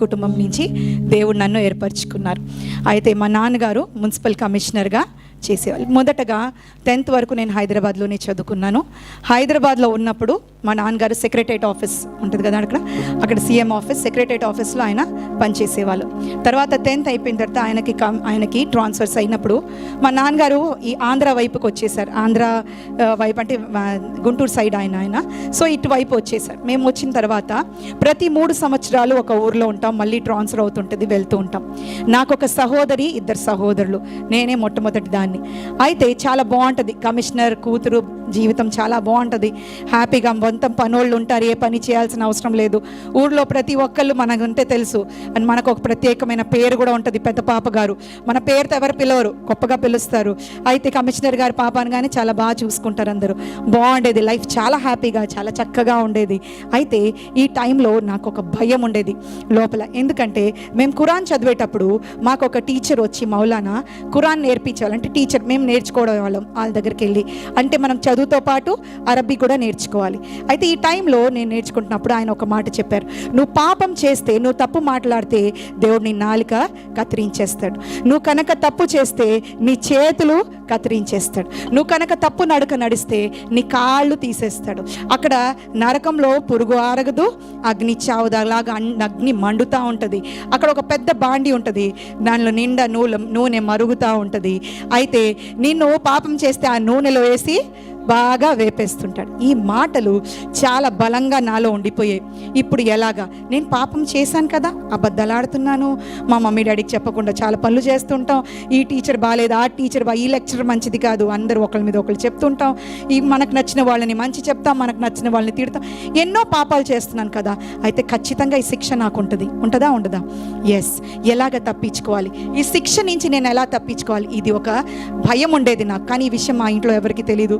కుటుంబం నుంచి దేవుడు నన్ను ఏర్పరచుకున్నారు. అయితే మా నాన్నగారు మున్సిపల్ కమిషనర్గా చేసేవాళ్ళు. మొదటగా 10th వరకు నేను హైదరాబాద్లోనే చదువుకున్నాను. హైదరాబాద్లో ఉన్నప్పుడు మా నాన్నగారు సెక్రటరేట్ ఆఫీస్ ఉంటుంది కదా, అక్కడ సీఎం ఆఫీస్, సెక్రటరేట్ ఆఫీస్లో ఆయన పనిచేసేవాళ్ళు. తర్వాత 10th అయిపోయిన తర్వాత ఆయనకి ట్రాన్స్ఫర్స్ అయినప్పుడు మా నాన్నగారు ఈ ఆంధ్ర వైపుకి వచ్చేసారు. ఆంధ్ర వైపు అంటే గుంటూరు సైడ్ ఆయన సో ఇటువైపు వచ్చేసారు. మేము వచ్చిన తర్వాత ప్రతి 3 సంవత్సరాలు ఒక ఊర్లో ఉంటాం, మళ్ళీ ట్రాన్స్ఫర్ అవుతుంటుంది, వెళ్తూ ఉంటాం. నాకు ఒక సహోదరి, 2 సహోదరులు, నేనే మొట్టమొదటి దాన్ని. అయితే చాలా బాగుంటుంది కమిషనర్ కూతురు జీవితం, చాలా బాగుంటుంది. హ్యాపీగా మొత్తం పనోళ్ళు ఉంటారు, ఏ పని చేయాల్సిన అవసరం లేదు. ఊళ్ళో ప్రతి ఒక్కళ్ళు మనకుంటే తెలుసు, అండ్ మనకు ఒక ప్రత్యేకమైన పేరు కూడా ఉంటుంది. పెద్ద పాప గారు మన పేరుతో ఎవరు పిలవరు, గొప్పగా పిలుస్తారు. అయితే కమిషనర్ గారు పాప అనగానే చాలా బాగా చూసుకుంటారు అందరూ. బాగుండేది లైఫ్, చాలా హ్యాపీగా, చాలా చక్కగా ఉండేది. అయితే ఈ టైంలో నాకు ఒక భయం ఉండేది లోపల. ఎందుకంటే మేము ఖురాన్ చదివేటప్పుడు మాకు ఒక టీచర్ వచ్చి మౌలానా ఖురాన్ నేర్పించాలంటే టీచర్ మేము నేర్చుకోవడం వాళ్ళం వాళ్ళ దగ్గరికి వెళ్ళి. అంటే మనం చదువుతో పాటు అరబీ కూడా నేర్చుకోవాలి. అయితే ఈ టైంలో నేను నేర్చుకుంటున్నప్పుడు ఆయన ఒక మాట చెప్పారు, నువ్వు పాపం చేస్తే, నువ్వు తప్పు మాట్లాడితే దేవుడు నీ నాలుక కత్తిరించేస్తాడు. నువ్వు కనుక తప్పు చేస్తే నీ చేతులు కత్తిరించేస్తాడు. నువ్వు కనుక తప్పు నడక నడిస్తే నీ కాళ్ళు తీసేస్తాడు. అక్కడ నరకంలో పురుగు ఆరగదు, అగ్ని చావుదాలాగా అగ్ని మండుతూ ఉంటుంది. అక్కడ ఒక పెద్ద బాండి ఉంటుంది, దానిలో నిండా నూనె మరుగుతూ ఉంటుంది. అయితే నిన్ను పాపం చేస్తే ఆ నూనెలో వేసి బాగా వేపేస్తుంటాడు. ఈ మాటలు చాలా బలంగా నాలో ఉండిపోయాయి. ఇప్పుడు ఎలాగా, నేను పాపం చేశాను కదా, అబద్ధాలాడుతున్నాను, మా మమ్మీ డాడీకి చెప్పకుండా చాలా పనులు చేస్తుంటాం, ఈ టీచర్ బాగాలేదు, ఆ టీచర్ ఈ లెక్చర్ మంచిది కాదు, అందరూ ఒకరి మీద ఒకరు చెప్తుంటాం, ఈ మనకు నచ్చిన వాళ్ళని మంచి చెప్తాం, మనకు నచ్చిన వాళ్ళని తిడతాం, ఎన్నో పాపాలు చేస్తున్నాను కదా. అయితే ఖచ్చితంగా ఈ శిక్ష నాకు ఉంటుంది, ఉంటుందా ఉండదా? ఎస్. ఎలాగ తప్పించుకోవాలి, ఈ శిక్ష నుంచి నేను ఎలా తప్పించుకోవాలి, ఇది ఒక భయం ఉండేది నాకు. కానీ ఈ విషయం మా ఇంట్లో ఎవరికి తెలియదు,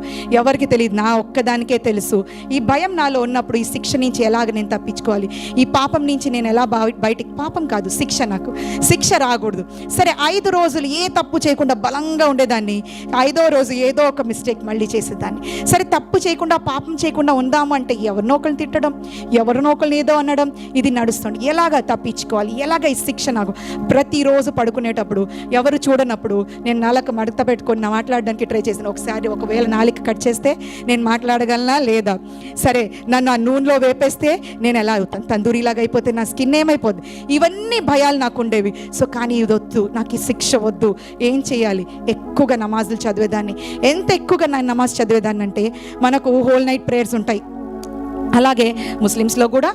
నా ఒక్కదానికే తెలుసు. ఈ భయం నాలో ఉన్నప్పుడు ఈ శిక్ష నుంచి ఎలాగ నేను తప్పించుకోవాలి, ఈ పాపం నుంచి నేను ఎలా బయటికి, పాపం కాదు శిక్ష, నాకు శిక్ష రాకూడదు. సరే 5 రోజులు ఏ తప్పు చేయకుండా బలంగా ఉండేదాన్ని, 5వ రోజు ఏదో ఒక మిస్టేక్ మళ్ళీ చేసేదాన్ని. సరే తప్పు చేయకుండా పాపం చేయకుండా ఉందాము అంటే ఎవరినో ఒకరిని తిట్టడం, ఎవరినో ఒకరిని ఏదో అనడం, ఇది నడుస్తుంది. ఎలాగ తప్పించుకోవాలి, ఎలాగ ఈ శిక్ష నాకు ప్రతిరోజు పడుకునేటప్పుడు ఎవరు చూడనప్పుడు నేను నాలుక మడత పెట్టుకొని మాట్లాడడానికి ట్రై చేశాను. ఒకవేళ నాలుక కట్ చేస్తే నేను మాట్లాడగలనా లేదా, సరే నన్ను ఆ నూనెలో వేపేస్తే నేను ఎలా అవుతాను, తందూరిలాగా అయిపోతే నా స్కిన్ ఏమైపోద్ది, ఇవన్నీ భయాలు నాకు ఉండేవి. సో కానీ ఇది వద్దు, నాకు ఈ శిక్ష వద్దు, ఏం చేయాలి? ఎక్కువగా నమాజులు చదివేదాన్ని. ఎంత ఎక్కువగా నేను నమాజ్ చదివేదాన్ని అంటే, మనకు హోల్ నైట్ ప్రేయర్స్ ఉంటాయి, అలాగే ముస్లిమ్స్లో కూడా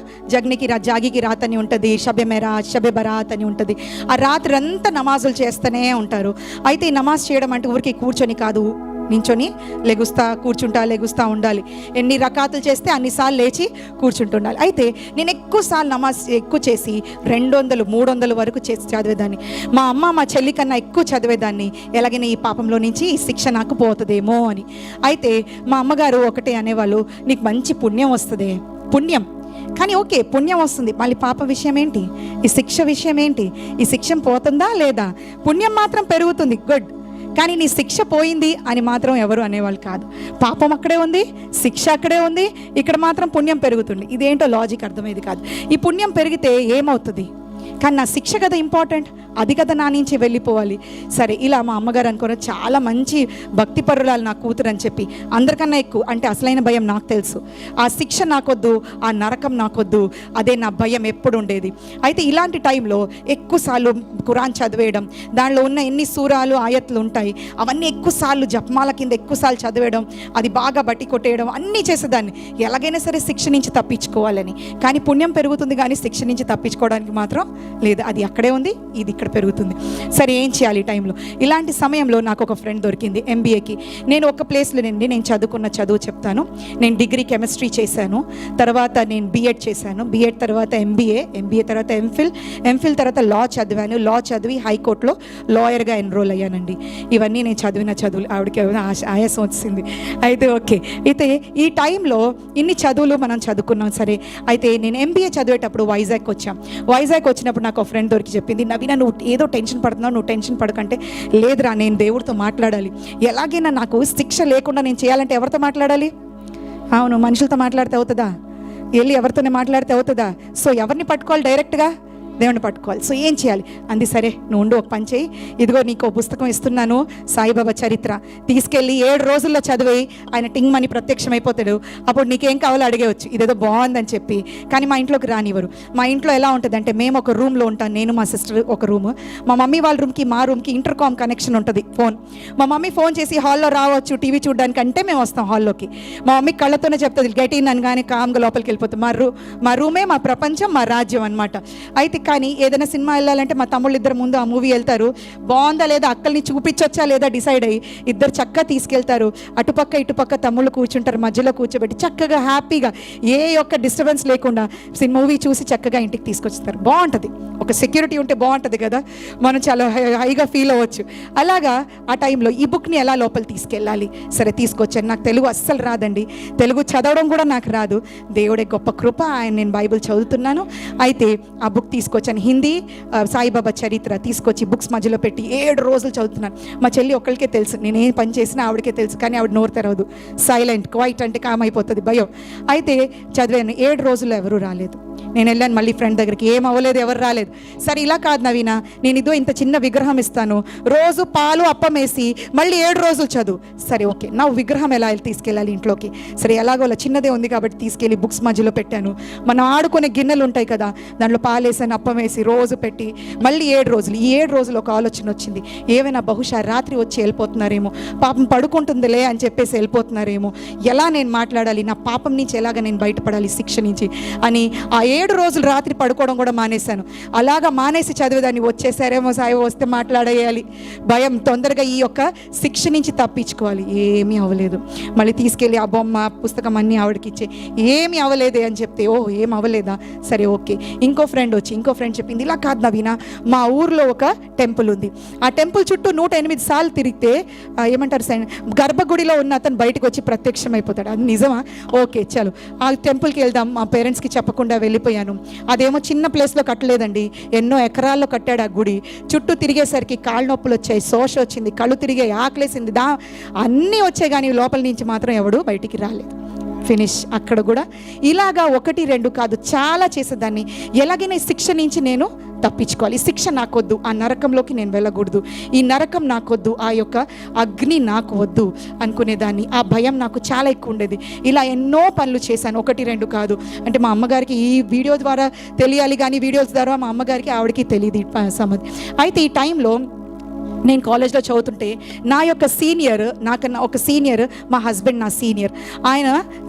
జాగికి రాత్ అని ఉంటుంది, షబె మెరాజ్, షబె బరాత్ అని ఉంటుంది. ఆ రాత్రి అంతా నమాజులు చేస్తూనే ఉంటారు. అయితే ఈ నమాజ్ చేయడం అంటే ఊరికి కూర్చొని కాదు, నించొని లెగుస్తా ఉండాలి. ఎన్ని రకాతులు చేస్తే అన్నిసార్లు లేచి కూర్చుంటుండాలి. అయితే నేను ఎక్కువసార్లు నమాజ్ చేసి 200, 300 వరకు చేసి చదివేదాన్ని. మా అమ్మ మా చెల్లి కన్నా ఎక్కువ చదివేదాన్ని. ఎలాగైనా ఈ పాపంలో నుంచి ఈ శిక్ష నాకు పోతుందేమో అని. అయితే మా అమ్మగారు ఒకటే అనేవాళ్ళు, నీకు మంచి పుణ్యం వస్తుంది, పుణ్యం కానీ ఓకే పుణ్యం వస్తుంది, మళ్ళీ పాప విషయం ఏంటి, ఈ శిక్ష విషయం ఏంటి, ఈ శిక్ష పోతుందా లేదా, పుణ్యం మాత్రం పెరుగుతుంది, గుడ్, కానీ నీ శిక్ష పోయింది అని మాత్రం ఎవరు అనేవాళ్ళు కాదు. పాపం అక్కడే ఉంది, శిక్ష అక్కడే ఉంది, ఇక్కడ మాత్రం పుణ్యం పెరుగుతుంది. ఇదేంటో లాజిక్ అర్థమయ్యేది కాదు. ఈ పుణ్యం పెరిగితే ఏమవుతుంది, కానీ నా శిక్ష కదా ఇంపార్టెంట్, అది కదా నా నుంచి వెళ్ళిపోవాలి. సరే ఇలా మా అమ్మగారు అనుకున్న చాలా మంచి భక్తి పరురాలు నా కూతురు అని చెప్పి, అందరికన్నా ఎక్కువ అంటే అసలైన భయం నాకు తెలుసు, ఆ శిక్ష నాకొద్దు, ఆ నరకం నాకొద్దు, అదే నా భయం ఎప్పుడు ఉండేది. అయితే ఇలాంటి టైంలో ఎక్కువసార్లు ఖురాన్ చదివేయడం, దానిలో ఉన్న ఎన్ని సూరాలు ఆయత్లు ఉంటాయి అవన్నీ ఎక్కువసార్లు జపమాల కింద ఎక్కువసార్లు చదివేయడం, అది బాగా బట్టి కొట్టేయడం, అన్నీ చేసేదాన్ని ఎలాగైనా సరే శిక్ష నుంచి తప్పించుకోవాలని. కానీ పుణ్యం పెరుగుతుంది కానీ శిక్ష నుంచి తప్పించుకోవడానికి మాత్రం లేదు, అది అక్కడే ఉంది, ఇది ఇక్కడ పెరుగుతుంది. సరే ఏం చేయాలి ఈ టైంలో? ఇలాంటి సమయంలో నాకు ఒక ఫ్రెండ్ దొరికింది ఎంబీఏకి. నేను ఒక ప్లేస్లో నేను చదువుకున్న చదువు చెప్తాను. నేను డిగ్రీ కెమిస్ట్రీ చేశాను, తర్వాత నేను బీఎడ్ చేశాను, బీఎడ్ తర్వాత ఎంబీఏ తర్వాత ఎంఫిల్ తర్వాత లా చదివాను. లా చదివి హైకోర్టులో లాయర్గా ఎన్రోల్ అయ్యానండి. ఇవన్నీ నేను చదివిన చదువులు. ఆవిడకి ఆయాసం వచ్చింది. అయితే ఓకే, అయితే ఈ టైంలో ఇన్ని చదువులు మనం చదువుకున్నాం. సరే అయితే నేను ఎంబీఏ చదివేటప్పుడు వైజాగ్ వచ్చినప్పుడు నాకు ఒక ఫ్రెండ్ దొరికి చెప్పింది, నవీన నువ్వు ఏదో టెన్షన్ పడుతున్నావు, నువ్వు టెన్షన్ పడకంటే, లేదురా నేను దేవుడితో మాట్లాడాలి, ఎలాగైనా నాకు శిక్ష లేకుండా నేను చేయాలంటే ఎవరితో మాట్లాడాలి? అవును, మనుషులతో మాట్లాడితే అవుతుందా? వెళ్ళి ఎవరితోనే మాట్లాడితే అవుతుందా? సో ఎవరిని పట్టుకోవాలి డైరెక్ట్గా? దేవుని పట్టుకోవాలి. సో ఏం చేయాలి అంది. సరే నువ్వు ఉండు, ఒక పని చేయి, ఇదిగో నీకు ఒక పుస్తకం ఇస్తున్నాను, సాయిబాబా చరిత్ర, తీసుకెళ్ళి 7 రోజుల్లో చదివి ఆయన టింగ్ మని ప్రత్యక్షమైపోతాడు, అప్పుడు నీకేం కావాలో అడిగేవచ్చు. ఇదేదో బాగుందని చెప్పి. కానీ మా ఇంట్లోకి రానివ్వరు. మా ఇంట్లో ఎలా ఉంటుంది అంటే, మేము ఒక రూమ్లో ఉంటాం, నేను మా సిస్టర్ ఒక రూమ్, మా మమ్మీ వాళ్ళ రూమ్కి మా రూమ్కి ఇంటర్కామ్ కనెక్షన్ ఉంటుంది, ఫోన్. మా మమ్మీ ఫోన్ చేసి హాల్లో రావచ్చు టీవీ చూడడానికి అంటే మేము వస్తాం హాల్లోకి. మా మమ్మీ కళ్ళతోనే చెప్తుంది గెట్ ఇన్ అని, కానీ కామ్గా లోపలికి వెళ్ళిపోతాం. మా రూమే మా ప్రపంచం, మా రాజ్యం అనమాట. అయితే కానీ ఏదైనా సినిమా వెళ్ళాలంటే మా తమ్ముళ్ళు ఇద్దరు ముందు ఆ మూవీ వెళ్తారు, బాగుందా లేదా అక్కల్ని చూపించొచ్చా లేదా డిసైడ్ అయ్యి ఇద్దరు చక్కగా తీసుకెళ్తారు. అటుపక్క ఇటుపక్క తమ్ముళ్ళు కూర్చుంటారు, మధ్యలో కూర్చోబెట్టి చక్కగా హ్యాపీగా ఏ ఒక్క డిస్టర్బెన్స్ లేకుండా మూవీ చూసి చక్కగా ఇంటికి తీసుకొచ్చేస్తారు. బాగుంటుంది, ఒక సెక్యూరిటీ ఉంటే బాగుంటుంది కదా, మనం చాలా హైగా ఫీల్ అవ్వచ్చు. అలాగా ఆ టైంలో ఈ బుక్ని ఎలా లోపల తీసుకెళ్ళాలి, సరే తీసుకొచ్చాను. నాకు తెలుగు అస్సలు రాదండి, తెలుగు చదవడం కూడా నాకు రాదు. దేవుడే గొప్ప కృప, ఆయన నేను బైబిల్ చదువుతున్నాను. అయితే ఆ బుక్ తీసుకొచ్చాను, హిందీ సాయిబాబా చరిత్ర తీసుకొచ్చి బుక్స్ మధ్యలో పెట్టి 7 రోజులు చదువుతున్నాను. మా చెల్లి ఒక్కరికే తెలుసు, నేనేం పని చేసినా ఆవిడకే తెలుసు, కానీ ఆవిడ నోరు తెరవదు, సైలెంట్, క్వైట్ అంటే కామ్ అయిపోతుంది, భయం. అయితే చదివాను. 7 రోజుల్లో ఎవరు రాలేదు. నేను వెళ్ళాను మళ్ళీ ఫ్రెండ్ దగ్గరికి, ఏం అవ్వలేదు, ఎవరు రాలేదు. సరే ఇలా కాదు నవీన, నేను ఇదో ఇంత చిన్న విగ్రహం ఇస్తాను, రోజు పాలు అప్పం వేసి మళ్ళీ 7 రోజులు చదువు. సరే ఓకే, నా విగ్రహం ఎలా తీసుకెళ్ళాలి ఇంట్లోకి? సరే ఎలాగో అలా చిన్నదే ఉంది కాబట్టి తీసుకెళ్ళి బుక్స్ మధ్యలో పెట్టాను. మనం ఆడుకునే గిన్నెలు ఉంటాయి కదా, దాంట్లో పాలు వేసాను, అప్పం వేసి రోజు పెట్టి మళ్ళీ 7 రోజులు. ఈ 7 రోజులు ఒక ఆలోచన వచ్చింది, ఏమైనా బహుశా రాత్రి వచ్చి వెళ్ళిపోతున్నారేమో, పాపం పడుకుంటుందిలే అని చెప్పేసి వెళ్ళిపోతున్నారేమో, ఎలా నేను మాట్లాడాలి, నా పాపం నుంచి ఎలాగ నేను బయటపడాలి, శిక్ష నుంచి అని ఆ 7 రోజులు రాత్రి పడుకోవడం కూడా మానేశాను. అలాగా మానేసి చదివేదాన్ని. వచ్చేసారేమో సాయి, వస్తే మాట్లాడేయాలి, భయం, తొందరగా ఈ యొక్క శిక్ష నుంచి తప్పించుకోవాలి. ఏమీ అవ్వలేదు. మళ్ళీ తీసుకెళ్ళి ఆ బొమ్మ పుస్తకం అన్నీ ఆవిడకి ఇచ్చే, ఏమీ అవ్వలేదే అని చెప్తే, ఓ ఏం అవ్వలేదా, సరే ఓకే. ఇంకో ఫ్రెండ్ చెప్పింది, ఇలా కాదు నవీన, మా ఊర్లో ఒక టెంపుల్ ఉంది, ఆ టెంపుల్ చుట్టూ 108 సార్లు తిరిగితే ఏమంటారు, గర్భగుడిలో ఉన్న అతను బయటకు వచ్చి ప్రత్యక్షం అయిపోతాడు. అది నిజమా? ఓకే చలో ఆ టెంపుల్కి వెళ్దాం. మా పేరెంట్స్కి చెప్పకుండా వెళ్ళిపోయాను. అదేమో చిన్న ప్లేస్లో కట్టలేదండి, ఎన్నో ఎకరాల్లో కట్టాడు ఆ గుడి. చుట్టూ తిరిగేసరికి కాళ్ళు నొప్పులు వచ్చాయి, శోష వచ్చింది, కళ్ళు తిరిగాయి, ఆకలేసింది, అన్నీ వచ్చాయి, కానీ లోపల నుంచి మాత్రం ఎవడు బయటికి రాలేదు. ఫినిష్. అక్కడ కూడా ఇలాగా 1, 2 కాదు, చాలా చేసేదాన్ని. ఎలాగైనా శిక్ష నుంచి నేను తప్పించుకోవాలి, శిక్ష నాకొద్దు, ఆ నరకంలోకి నేను వెళ్ళకూడదు, ఈ నరకం నాకొద్దు, ఆ యొక్క అగ్ని నాకు వద్దు అనుకునేదాన్ని. ఆ భయం నాకు చాలా ఎక్కువ ఉండేది. ఇలా ఎన్నో పనులు చేశాను, 1, 2 కాదు. అంటే మా అమ్మగారికి ఈ వీడియో ద్వారా తెలియాలి, కానీ వీడియోస్ ద్వారా మా అమ్మగారికి ఆవిడకి తెలియదు సంగతి. అయితే ఈ టైంలో నేను కాలేజ్లో చదువుతుంటే నా యొక్క సీనియర్, నాకన్నా ఒక సీనియర్, మా హస్బెండ్ నా సీనియర్, ఆయన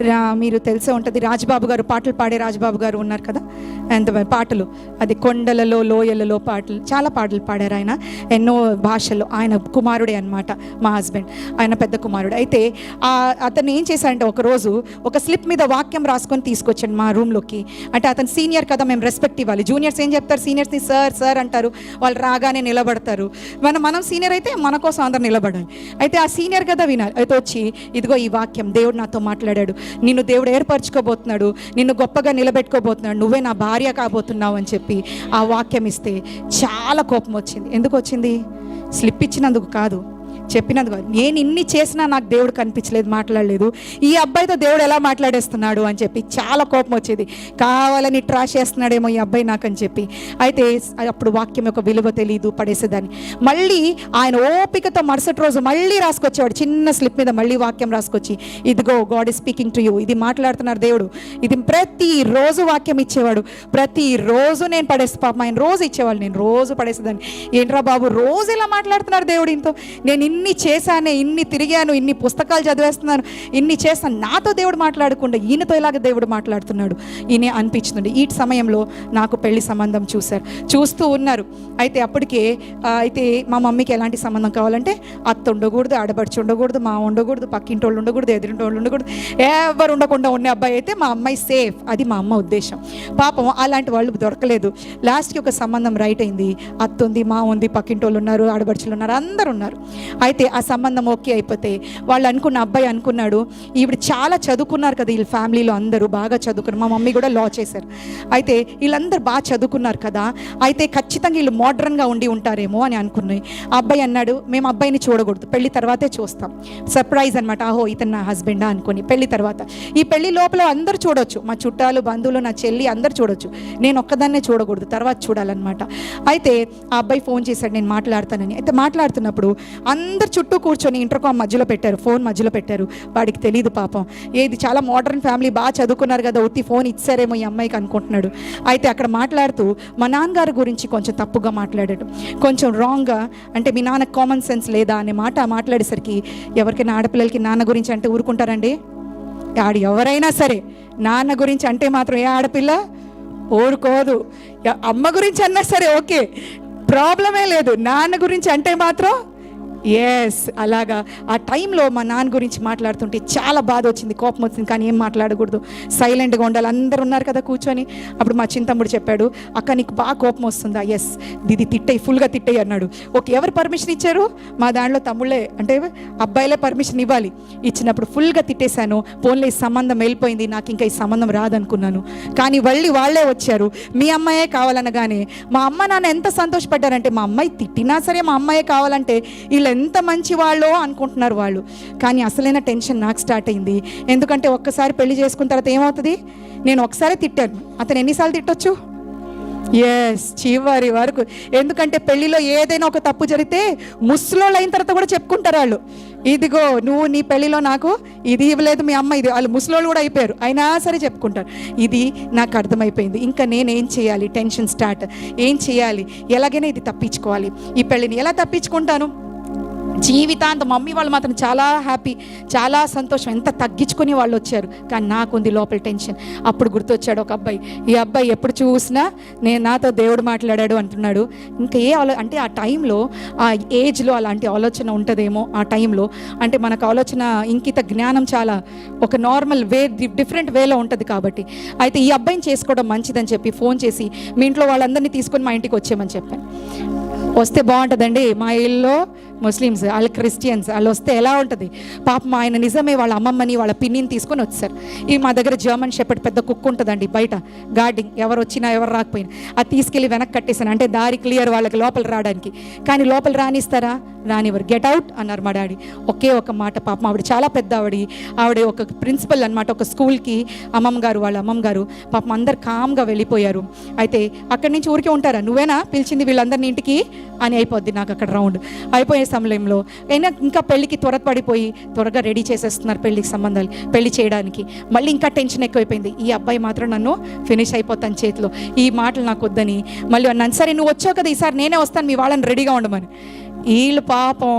మీరు తెలిసే ఉంటుంది, రాజబాబు గారు, పాటలు పాడే రాజబాబు గారు ఉన్నారు కదా, ఎంత పాటలు, అది కొండలలో లోయలలో పాటలు, చాలా పాటలు పాడారు ఆయన, ఎన్నో భాషల్లో. ఆయన కుమారుడే అనమాట మా హస్బెండ్, ఆయన పెద్ద కుమారుడు. అయితే అతను ఏం చేశాడంటే, ఒకరోజు ఒక స్లిప్ మీద వాక్యం రాసుకొని తీసుకొచ్చాడు మా రూమ్లోకి. అంటే అతను సీనియర్ కదా, మేము రెస్పెక్ట్ ఇవ్వాలి. జూనియర్స్ ఏం చెప్తారు, సీనియర్స్ని సార్ సార్ అంటారు, వాళ్ళు రాగానే నిలబడతారు. మనం సీనియర్ అయితే మన కోసం అందరు నిలబడాలి. అయితే ఆ సీనియర్ కదా వినాలి. అయితే వచ్చి, ఇదిగో ఈ వాక్యం, దేవుడు నాతో మాట్లాడాడు, నిన్ను దేవుడు ఏర్పరచుకోబోతున్నాడు, నిన్ను గొప్పగా నిలబెట్టుకోబోతున్నాడు, నువ్వే నా భార్య కాబోతున్నావు అని చెప్పి ఆ వాక్యం ఇస్తే చాలా కోపం వచ్చింది. ఎందుకు వచ్చింది? స్లిప్ ఇచ్చినందుకు కాదు, చెప్పినందుకు. నేను ఇన్ని చేసినా నాకు దేవుడు కనిపించలేదు, మాట్లాడలేదు, ఈ అబ్బాయితో దేవుడు ఎలా మాట్లాడేస్తున్నాడు అని చెప్పి చాలా కోపం వచ్చేది. కావాలని ట్రాష్ చేస్తున్నాడేమో ఈ అబ్బాయి నాకు అని చెప్పి. అయితే అప్పుడు వాక్యం యొక్క విలువ తెలియదు, పడేసేదాన్ని. మళ్ళీ ఆయన ఓపికతో మరుసటి రోజు మళ్ళీ రాసుకొచ్చేవాడు, చిన్న స్లిప్ మీద మళ్ళీ వాక్యం రాసుకొచ్చి, ఇదిగో God is speaking to you, ఇది మాట్లాడుతున్నారు దేవుడు, ఇది ప్రతిరోజు వాక్యం ఇచ్చేవాడు. ప్రతిరోజు నేను పాపం ఆయన రోజు ఇచ్చేవాళ్ళు, నేను రోజు పడేసేదాన్ని. ఏంట్రా బాబు రోజు ఇలా మాట్లాడుతున్నారు దేవుడు, ఇంతో నేను ఇన్ని చేశాను, ఇన్ని తిరిగాను, ఇన్ని పుస్తకాలు చదివేస్తున్నాను, ఇన్ని చేస్తాను, నాతో దేవుడు మాట్లాడకుండా ఈయనతో ఇలాగ దేవుడు మాట్లాడుతున్నాడు ఈయన అనిపించింది. ఈ సమయంలో నాకు పెళ్లి సంబంధం చూస్తూ ఉన్నారు. అయితే అప్పటికే అయితే మా మమ్మీకి ఎలాంటి సంబంధం కావాలంటే, అత్త ఉండకూడదు, ఆడబడిచి ఉండకూడదు, మా ఉండకూడదు, పక్కింటి వాళ్ళు ఉండకూడదు, ఎదురింటి వాళ్ళు ఉండకూడదు, ఎవరు ఉండకుండా ఉన్న అబ్బాయి అయితే మా అమ్మాయి సేఫ్, అది మా అమ్మ ఉద్దేశం. పాపం అలాంటి వాళ్ళు దొరకలేదు. లాస్ట్కి ఒక సంబంధం రైట్ అయింది. అత్త ఉంది, మా ఉంది, పక్కింటి వాళ్ళు ఉన్నారు, ఆడబడుచులు ఉన్నారు, అందరు ఉన్నారు. అయితే ఆ సంబంధం ఓకే అయిపోతే వాళ్ళు అనుకున్న అబ్బాయి అనుకున్నాడు, ఈవిడ చాలా చదువుకున్నారు కదా, వీళ్ళ ఫ్యామిలీలో అందరూ బాగా చదువుకున్నారు, మా మమ్మీ కూడా లా చేశారు, అయితే వీళ్ళందరూ బాగా చదువుకున్నారు కదా, అయితే ఖచ్చితంగా వీళ్ళు మోడ్రన్గా ఉండి ఉంటారేమో అని అనుకున్నాయి. ఆ అబ్బాయి అన్నాడు, మేము అబ్బాయిని చూడకూడదు, పెళ్లి తర్వాతే చూస్తాం, సర్ప్రైజ్ అనమాట. ఆహో ఇతను నా హస్బెండా అనుకుని పెళ్లి తర్వాత, ఈ పెళ్లి లోపల అందరూ చూడొచ్చు, మా చుట్టాలు బంధువులు నా చెల్లి అందరూ చూడొచ్చు, నేను ఒక్కదాన్నే చూడకూడదు, తర్వాత చూడాలన్నమాట. అయితే ఆ అబ్బాయి ఫోన్ చేశాడు, నేను మాట్లాడతానని. అయితే మాట్లాడుతున్నప్పుడు అందరు చుట్టూ కూర్చొని ఇంటర్కామ్ మధ్యలో పెట్టారు, ఫోన్ మధ్యలో పెట్టారు. వాడికి తెలియదు పాపం, ఏది చాలా మోడర్న్ ఫ్యామిలీ, బాగా చదువుకున్నారు కదా, ఉత్తి ఫోన్ ఇచ్చారేమో ఈ అమ్మాయికి అనుకుంటున్నాడు. అయితే అక్కడ మాట్లాడుతూ మా నాన్నగారి గురించి కొంచెం తప్పుగా మాట్లాడాడు, కొంచెం రాంగ్గా, అంటే మీ నాన్న కామన్ సెన్స్ లేదా అనే మాట మాట్లాడేసరికి, ఎవరికైనా ఆడపిల్లలకి నాన్న గురించి అంటే ఊరుకుంటారండి? ఆడు ఎవరైనా సరే నాన్న గురించి అంటే మాత్రం ఏ ఆడపిల్ల ఊరుకోదు. అమ్మ గురించి అన్నా సరే ఓకే, ప్రాబ్లమే లేదు, నాన్న గురించి అంటే మాత్రం ఎస్. అలాగా ఆ టైంలో మా నాన్న గురించి మాట్లాడుతుంటే చాలా బాధ వచ్చింది, కోపం వచ్చింది, కానీ ఏం మాట్లాడకూడదు, సైలెంట్గా ఉండాలి, అందరు ఉన్నారు కదా కూర్చొని. అప్పుడు మా చింతమ్ముడు చెప్పాడు, అక్క నీకు బాగా కోపం వస్తుందా? ఎస్, ఇది తిట్టేయి, ఫుల్గా తిట్టేయి అన్నాడు. ఓకే, ఎవరు పర్మిషన్ ఇచ్చారు? మా దాంట్లో తమ్ముళ్ళే, అంటే అబ్బాయిలే పర్మిషన్ ఇవ్వాలి. ఇచ్చినప్పుడు ఫుల్గా తిట్టేశాను. పోన్లే ఈ సంబంధం వెళ్ళిపోయింది, నాకు ఇంకా ఈ సంబంధం రాదనుకున్నాను, కానీ వాళ్ళే వచ్చారు, మీ అమ్మాయే కావాలనగానే మా అమ్మ నాన్న ఎంత సంతోషపడ్డారంటే, మా అమ్మాయి తిట్టినా సరే మా అమ్మాయే కావాలంటే వీళ్ళు ఎంత మంచి వాళ్ళో అనుకుంటున్నారు వాళ్ళు. కానీ అసలైన టెన్షన్ నాకు స్టార్ట్ అయింది, ఎందుకంటే ఒక్కసారి పెళ్లి చేసుకున్న తర్వాత ఏమవుతుంది? నేను ఒకసారి తిట్టాను, అతను ఎన్నిసార్లు తిట్టొచ్చు? ఎస్, చివరి వరకు. ఎందుకంటే పెళ్లిలో ఏదైనా ఒక తప్పు జరిగితే ముసలోళ్ళు అయిన తర్వాత కూడా చెప్పుకుంటారు వాళ్ళు, ఇదిగో నువ్వు నీ పెళ్లిలో నాకు ఇది ఇవ్వలేదు మీ అమ్మ, ఇది. వాళ్ళు ముసలోళ్ళు కూడా అయిపోయారు, అయినా సరే చెప్పుకుంటారు. ఇది నాకు అర్థమైపోయింది. ఇంకా నేనేం చేయాలి? Tension start. ఏం చేయాలి? ఎలాగైనా ఇది తప్పించుకోవాలి, ఈ పెళ్లిని ఎలా తప్పించుకుంటాను? జీవితాంతం మమ్మీ వాళ్ళు మాత్రం చాలా హ్యాపీ, చాలా సంతోషం, ఎంత తగ్గించుకుని వాళ్ళు వచ్చారు, కానీ నాకుంది లోపల టెన్షన్. అప్పుడు గుర్తొచ్చాడు ఒక అబ్బాయి, ఈ అబ్బాయి ఎప్పుడు చూసినా నాతో దేవుడు మాట్లాడాడు అంటున్నాడు. ఇంకా అంటే ఆ టైంలో, ఆ ఏజ్లో అలాంటి ఆలోచన ఉంటుందేమో ఆ టైంలో, అంటే మనకు ఆలోచన ఇంకిత జ్ఞానం చాలా ఒక నార్మల్ వే, డిఫరెంట్ వేలో ఉంటుంది కాబట్టి. అయితే ఈ అబ్బాయిని చేసుకోవడం మంచిదని చెప్పి ఫోన్ చేసి మీ ఇంట్లో వాళ్ళందరినీ తీసుకొని మా ఇంటికి వచ్చేయమని చెప్పాను. వస్తే బాగుంటుందండి, మా ఇల్లు ముస్లిమ్స్, వాళ్ళు క్రిస్టియన్స్, వాళ్ళు వస్తే ఎలా ఉంటుంది పాపం. ఆయన నిజమే వాళ్ళ అమ్మమ్మని వాళ్ళ పిన్నిని తీసుకొని వచ్చారు. ఈ మా దగ్గర జర్మన్ షెపర్డ్ పెద్ద కుక్క ఉంటుందండి బయట గార్డింగ్, ఎవరు వచ్చినా ఎవరు రాకపోయినా అది తీసుకెళ్ళి వెనక్కి కట్టేశాను, అంటే దారి క్లియర్ వాళ్ళకి లోపల రావడానికి. కానీ లోపల రానిస్తారా? రానివ్వరు. గెట్ అవుట్ అన్నారు మా డాడీ. ఒకే ఒక మాట. పాపం ఆవిడ చాలా పెద్ద ఆవిడ ఒక ప్రిన్సిపల్ అనమాట, ఒక స్కూల్కి వాళ్ళ అమ్మమ్మ గారు. పాపం అందరు కామ్గా వెళ్ళిపోయారు. అయితే అక్కడి నుంచి ఊరికే ఉంటారా, నువ్వేనా పిలిచింది వీళ్ళందరినీ ఇంటికి అని అయిపోద్ది నాకు అక్కడ రౌండ్. అయిపోయే సమయంలో అయినా ఇంకా పెళ్ళికి త్వరపడిపోయి త్వరగా రెడీ చేసేస్తున్నారు పెళ్ళికి సంబంధాలు, పెళ్లి చేయడానికి. మళ్ళీ ఇంకా టెన్షన్ ఎక్కువైపోయింది, ఈ అబ్బాయి మాత్రం నన్ను ఫినిష్ అయిపోతాను చేతిలో, ఈ మాటలు నాకు వద్దని. మళ్ళీ అన్నాను, సరే నువ్వు వచ్చావు కదా ఈసారి నేనే వస్తాను, మీ వాళ్ళని రెడీగా ఉండమని. వీళ్ళు పాపం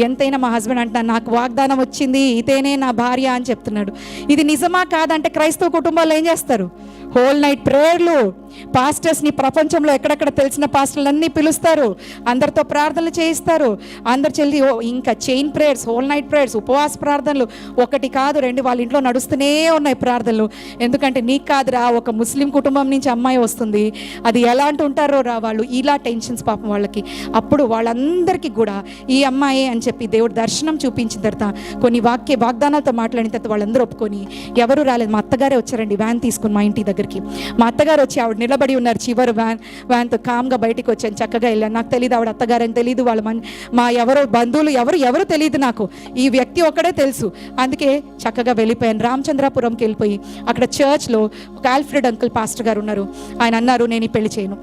ఎంతైనా మా హస్బెండ్ అంటున్నాను, నాకు వాగ్దానం వచ్చింది, ఇతేనే నా భార్య అని చెప్తున్నాడు. ఇది నిజమా కాదంటే క్రైస్తవ కుటుంబాల్లో ఏం చేస్తారు? హోల్ నైట్ ప్రేయర్లు, పాస్టర్స్ని ప్రపంచంలో ఎక్కడెక్కడ తెలిసిన పాస్టర్లన్నీ పిలుస్తారు, అందరితో ప్రార్థనలు చేయిస్తారు, అందరు చెల్లి ఇంకా chain prayers, whole night prayers, ఉపవాస ప్రార్థనలు, ఒకటి కాదు రెండు, వాళ్ళ ఇంట్లో నడుస్తూనే ఉన్నాయి ప్రార్థనలు. ఎందుకంటే నీకు కాదురా, ఒక ముస్లిం కుటుంబం నుంచి అమ్మాయి వస్తుంది, అది ఎలాంటి ఉంటారో రా వాళ్ళు, ఇలా టెన్షన్స్ పాపం వాళ్ళకి. అప్పుడు వాళ్ళందరికీ కూడా ఈ అమ్మాయి అని చెప్పి దేవుడు దర్శనం చూపించిన తర్వాత కొన్ని వాగ్దానాలతో మాట్లాడిన తర్వాత వాళ్ళందరూ ఒప్పుకొని, ఎవరు రాలేదు, మా అత్తగారే వచ్చారండి వ్యాన్ తీసుకుని మా ఇంటి దగ్గరికి. మా అత్తగారు వచ్చి ఆవిడ నిలబడి ఉన్నారు చివరి వ్యాన్తో, కామ్గా బయటికి వచ్చాను, చక్కగా వెళ్ళాను. నాకు తెలియదు ఆవిడ అత్తగారని తెలియదు, వాళ్ళ మా ఎవరో బంధువులు ఎవరు తెలియదు, నాకు ఈ వ్యక్తి ఒక్కడే తెలుసు. అందుకే చక్కగా వెళ్ళిపోయాను. రామచంద్రాపురంకి వెళ్ళిపోయి అక్కడ చర్చ్లో ఒక ఆల్ఫ్రెడ్ అంకుల్ పాస్టర్ గారు ఉన్నారు. ఆయన అన్నారు, నేను ఈ పెళ్లి చేయను,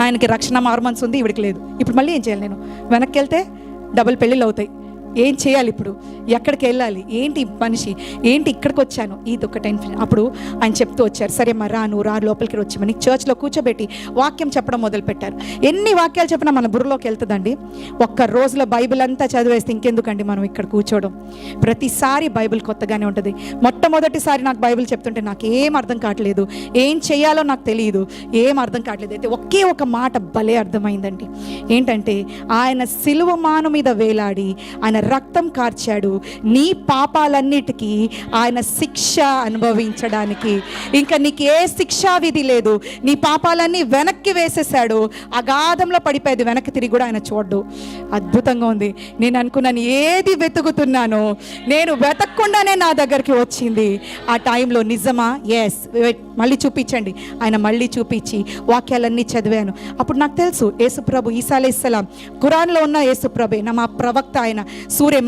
ఆయనకి రక్షణ మార్మన్స్ ఉంది, ఇవిడికి లేదు. ఇప్పుడు మళ్ళీ ఏం చేయాలి? నేను వెనక్కి వెళ్తే డబుల్ పెళ్ళిళ్ళు అవుతాయి, ఏం చేయాలి ఇప్పుడు? ఎక్కడికి వెళ్ళాలి? ఏంటి మనిషి, ఏంటి ఇక్కడికి వచ్చాను, ఇది ఒక టెన్షన్. అప్పుడు ఆయన చెప్తూ వచ్చారు, సరే మరి నువ్వు రా లోపలికి వచ్చామని చర్చ్లో కూర్చోబెట్టి వాక్యం చెప్పడం మొదలుపెట్టారు. ఎన్ని వాక్యాలు చెప్పినా మన బుర్రలోకి వెళ్తుందండి. ఒక్క రోజులో బైబిల్ అంతా చదివేస్తే ఇంకెందుకండి మనం ఇక్కడ కూర్చోవడం? ప్రతిసారి బైబిల్ కొత్తగానే ఉంటుంది. మొట్టమొదటిసారి నాకు బైబిల్ చెప్తుంటే నాకు ఏం అర్థం కావట్లేదు, ఏం చేయాలో నాకు తెలియదు, ఏం అర్థం కావట్లేదు. అయితే ఒకే ఒక మాట భలే అర్థమైందండి. ఏంటంటే ఆయన సిలువ మాను మీద వేలాడి ఆయన రక్తం కార్చాడు నీ పాపాలన్నిటికీ ఆయన శిక్ష అనుభవించడానికి. ఇంకా నీకు ఏ శిక్షా విధి లేదు. నీ పాపాలన్నీ వెనక్కి వేసేసాడు. అగాధంలో పడిపోయేది, వెనక్కి తిరిగి కూడా ఆయన చూడ్డు. అద్భుతంగా ఉంది. నేను అనుకున్నాను, ఏది వెతుకుతున్నానో నేను వెతకకుండానే నా దగ్గరికి వచ్చింది. ఆ టైంలో నిజమా? ఎస్, మళ్ళీ చూపించండి. ఆయన మళ్ళీ చూపించి వాక్యాలన్నీ చదివాను. అప్పుడు నాకు తెలుసు యేసుప్రభు ఈసా అలైహిస్సలాం ఖురాన్లో ఉన్న యేసుప్రభే, నా మా ప్రవక్త ఆయన సూర్య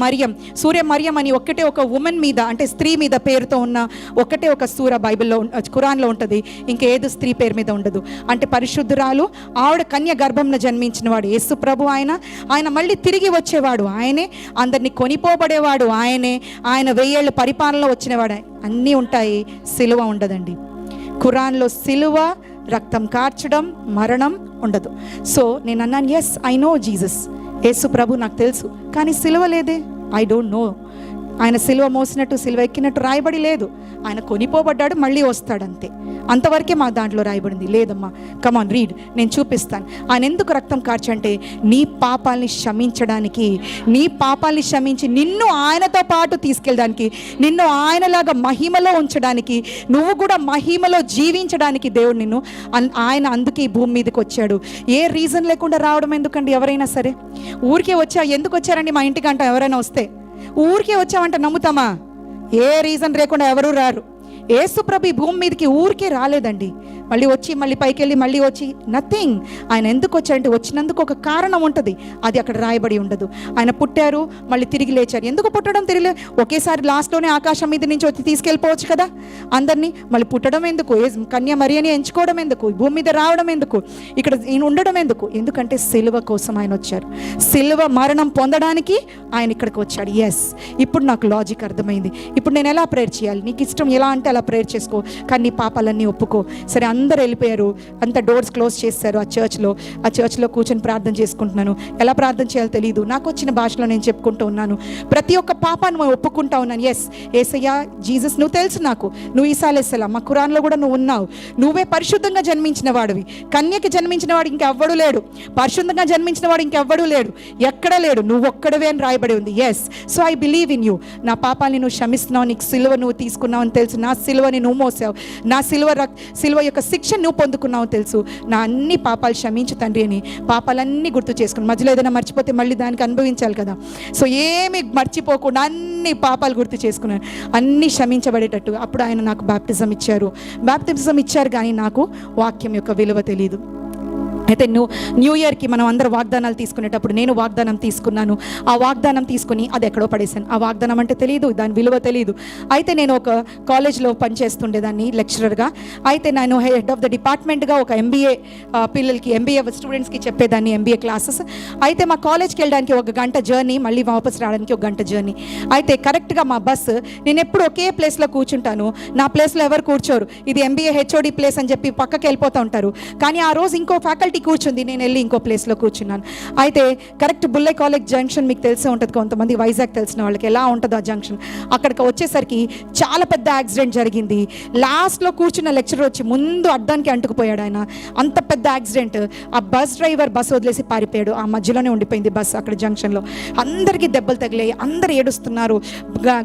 మరియం అని ఒకటే ఒక ఉమెన్ మీద, అంటే స్త్రీ మీద పేరుతో ఉన్న ఒకటే ఒక సూర బైబిల్లో ఖురాన్లో ఉంటుంది. ఇంకేదో స్త్రీ పేరు మీద ఉండదు. అంటే పరిశుద్ధురాలు, ఆవిడ కన్య గర్భంలో జన్మించిన వాడు యేసు ప్రభు. ఆయన మళ్ళీ తిరిగి వచ్చేవాడు ఆయనే. అందరినీ కొనిపోబడేవాడు ఆయనే. ఆయన 1000 ఏళ్ళ పరిపాలనలో వచ్చినవాడు. అన్నీ ఉంటాయి, సిలువ ఉండదండి. ఖురాన్లో సిలువ, రక్తం కార్చడం, మరణం ఉండదు. సో నేను అన్నాను, ఎస్ ఐ నో జీసస్, యేసు ప్రభు నాకు తెలుసు, కానీ సిలువ లేదే. I don't no. ఆయన సిలువ మోసినట్టు సిలువ ఎక్కినట్టు రాయబడి లేదు. ఆయన కొనిపోబడ్డాడు, మళ్ళీ వస్తాడు, అంతే. అంతవరకే మా దాంట్లో రాయబడింది. లేదమ్మా, కమాన్ రీడ్, నేను చూపిస్తాను. ఆయన ఎందుకు రక్తం కార్చంటే నీ పాపాలని క్షమించడానికి, నీ పాపాలని క్షమించి నిన్ను ఆయనతో పాటు తీసుకెళ్ళడానికి, నిన్ను ఆయనలాగా మహిమలో ఉంచడానికి, నువ్వు కూడా మహిమలో జీవించడానికి దేవుడు నిన్ను ఆయన అందుకే ఈ భూమి మీదకి వచ్చాడు. ఏ రీజన్ లేకుండా రావడం ఎందుకండి? ఎవరైనా సరే ఊరికే వచ్చా, ఎందుకు వచ్చారండి మా ఇంటికి అంటాం. ఎవరైనా వస్తే ఊరికే వచ్చామంటే నమ్ముతామా? ఏ రీజన్ లేకుండా ఎవరు రారు. యేసుప్రభు ఈ భూమి మీదకి ఊరికే రాలేదండి. మళ్ళీ వచ్చి మళ్ళీ పైకి వెళ్ళి మళ్ళీ వచ్చి నథింగ్. ఆయన ఎందుకు వచ్చారంటే వచ్చినందుకు ఒక కారణం ఉంటుంది, అది అక్కడ రాయబడి ఉండదు. ఆయన పుట్టారు, మళ్ళీ తిరిగి లేచారు. ఎందుకు పుట్టడం తిరిగి ఒకేసారి లాస్ట్లోనే ఆకాశం మీద నుంచి వచ్చి తీసుకెళ్ళిపోవచ్చు కదా అందరినీ. మళ్ళీ పుట్టడం ఎందుకు? కన్య మరియని ఎంచుకోవడం ఎందుకు? భూమి మీద రావడం ఎందుకు? ఇక్కడ ఉండడం ఎందుకు? ఎందుకంటే సిలువ కోసం ఆయన వచ్చారు. సిలువ మరణం పొందడానికి ఆయన ఇక్కడికి వచ్చాడు. ఎస్, ఇప్పుడు నాకు లాజిక్ అర్థమైంది. ఇప్పుడు నేను ఎలా ప్రేయర్ చేయాలి? నీకు ఇష్టం ఎలా అంటే అలా ప్రేయర్ చేసుకో, కానీ నీ పాపాలన్నీ ఒప్పుకో. సరే, అందరు వెళ్ళిపోయారు, అంత డోర్స్ క్లోజ్ చేశారు. ఆ చర్చ్లో కూర్చొని ప్రార్థన చేసుకుంటున్నాను. ఎలా ప్రార్థన చేయాలో తెలియదు. నాకు వచ్చిన భాషలో నేను చెప్పుకుంటూ ఉన్నాను. ప్రతి ఒక్క పాపాన్ని ఒప్పుకుంటా ఉన్నాను. ఎస్ యేసయ్యా, జీసస్ నువ్వు తెలుసు నాకు, నువ్వు ఈసా అలైహిస్సలాం, మా ఖురాన్లో కూడా నువ్వు ఉన్నావు. నువ్వే పరిశుద్ధంగా జన్మించిన వాడివి. కన్యకి జన్మించిన వాడు ఇంకెవ్వడు లేడు. పరిశుద్ధంగా జన్మించిన వాడు ఇంకెవ్వడు లేడు, ఎక్కడ లేడు. నువ్వు ఒక్కడవే అని రాయబడి ఉంది. Yes, so I believe in you. నా పాపాన్ని నువ్వు క్షమిస్తున్నావు, నీకు సిలువ నువ్వు తీసుకున్నావు అని తెలుసు. నా సిలువని నువ్వు మోసావు, నా సిలువ యొక్క శిక్ష నువ్వు పొందుకున్నావు తెలుసు. నా అన్ని పాపాలు క్షమించు తండ్రి అని పాపాలన్నీ గుర్తు చేసుకుని, మధ్యలో ఏదైనా మర్చిపోతే మళ్ళీ దానికి అనుభవించాలి కదా. సో ఏమి మర్చిపోకుండా అన్ని పాపాలు గుర్తు చేసుకున్నాను, అన్నీ క్షమించబడేటట్టు. అప్పుడు ఆయన నాకు బాప్టిజం ఇచ్చారు, కానీ నాకు వాక్యం యొక్క విలువ తెలియదు. అయితే న్యూ ఇయర్కి మనం అందరూ వాగ్దానాలు తీసుకునేటప్పుడు నేను వాగ్దానం తీసుకున్నాను. ఆ వాగ్దానం తీసుకుని అది ఎక్కడో పడేశాను. ఆ వాగ్దానం అంటే తెలియదు, దాని విలువ తెలియదు. అయితే నేను ఒక కాలేజ్లో పనిచేస్తుండేదాన్ని లెక్చరర్గా. అయితే నేను హెడ్ ఆఫ్ ద డిపార్ట్మెంట్గా ఒక ఎంబీఏ పిల్లలకి, ఎంబీఏ స్టూడెంట్స్కి చెప్పేదాన్ని ఎంబీఏ క్లాసెస్. అయితే మా కాలేజ్కి వెళ్ళడానికి 1 గంట జర్నీ, మళ్ళీ వాపస్ రావడానికి 1 గంట జర్నీ. అయితే కరెక్ట్గా మా బస్సు, నేను ఎప్పుడు ఒకే ప్లేస్లో కూర్చుంటాను, నా ప్లేస్లో ఎవరు కూర్చోరు. ఇది ఎంబీఏ హెచ్ఓడి ప్లేస్ అని చెప్పి పక్కకి వెళ్ళిపోతూ ఉంటారు. కానీ ఆ రోజు ఇంకో ఫ్యాకల్టీ కూర్చుంది, నేను వెళ్ళి ఇంకో ప్లేస్లో కూర్చున్నాను. అయితే కరెక్ట్ బుల్లే కాలేజ్ జంక్షన్ మీకు తెలిసే ఉంటుంది, కొంతమంది వైజాగ్ తెలిసిన వాళ్ళకి ఎలా ఉంటుందో ఆ జంక్షన్. అక్కడికి వచ్చేసరికి చాలా పెద్ద యాక్సిడెంట్ జరిగింది. లాస్ట్లో కూర్చున్న లెక్చరర్ వచ్చి ముందు అడ్డానికి అంటుకుపోయాడు. ఆయన అంత పెద్ద యాక్సిడెంట్. ఆ బస్ డ్రైవర్ బస్ వదిలేసి పారిపోయాడు. ఆ మధ్యలోనే ఉండిపోయింది బస్ అక్కడ జంక్షన్లో. అందరికీ దెబ్బలు తగిలాయి, అందరు ఏడుస్తున్నారు,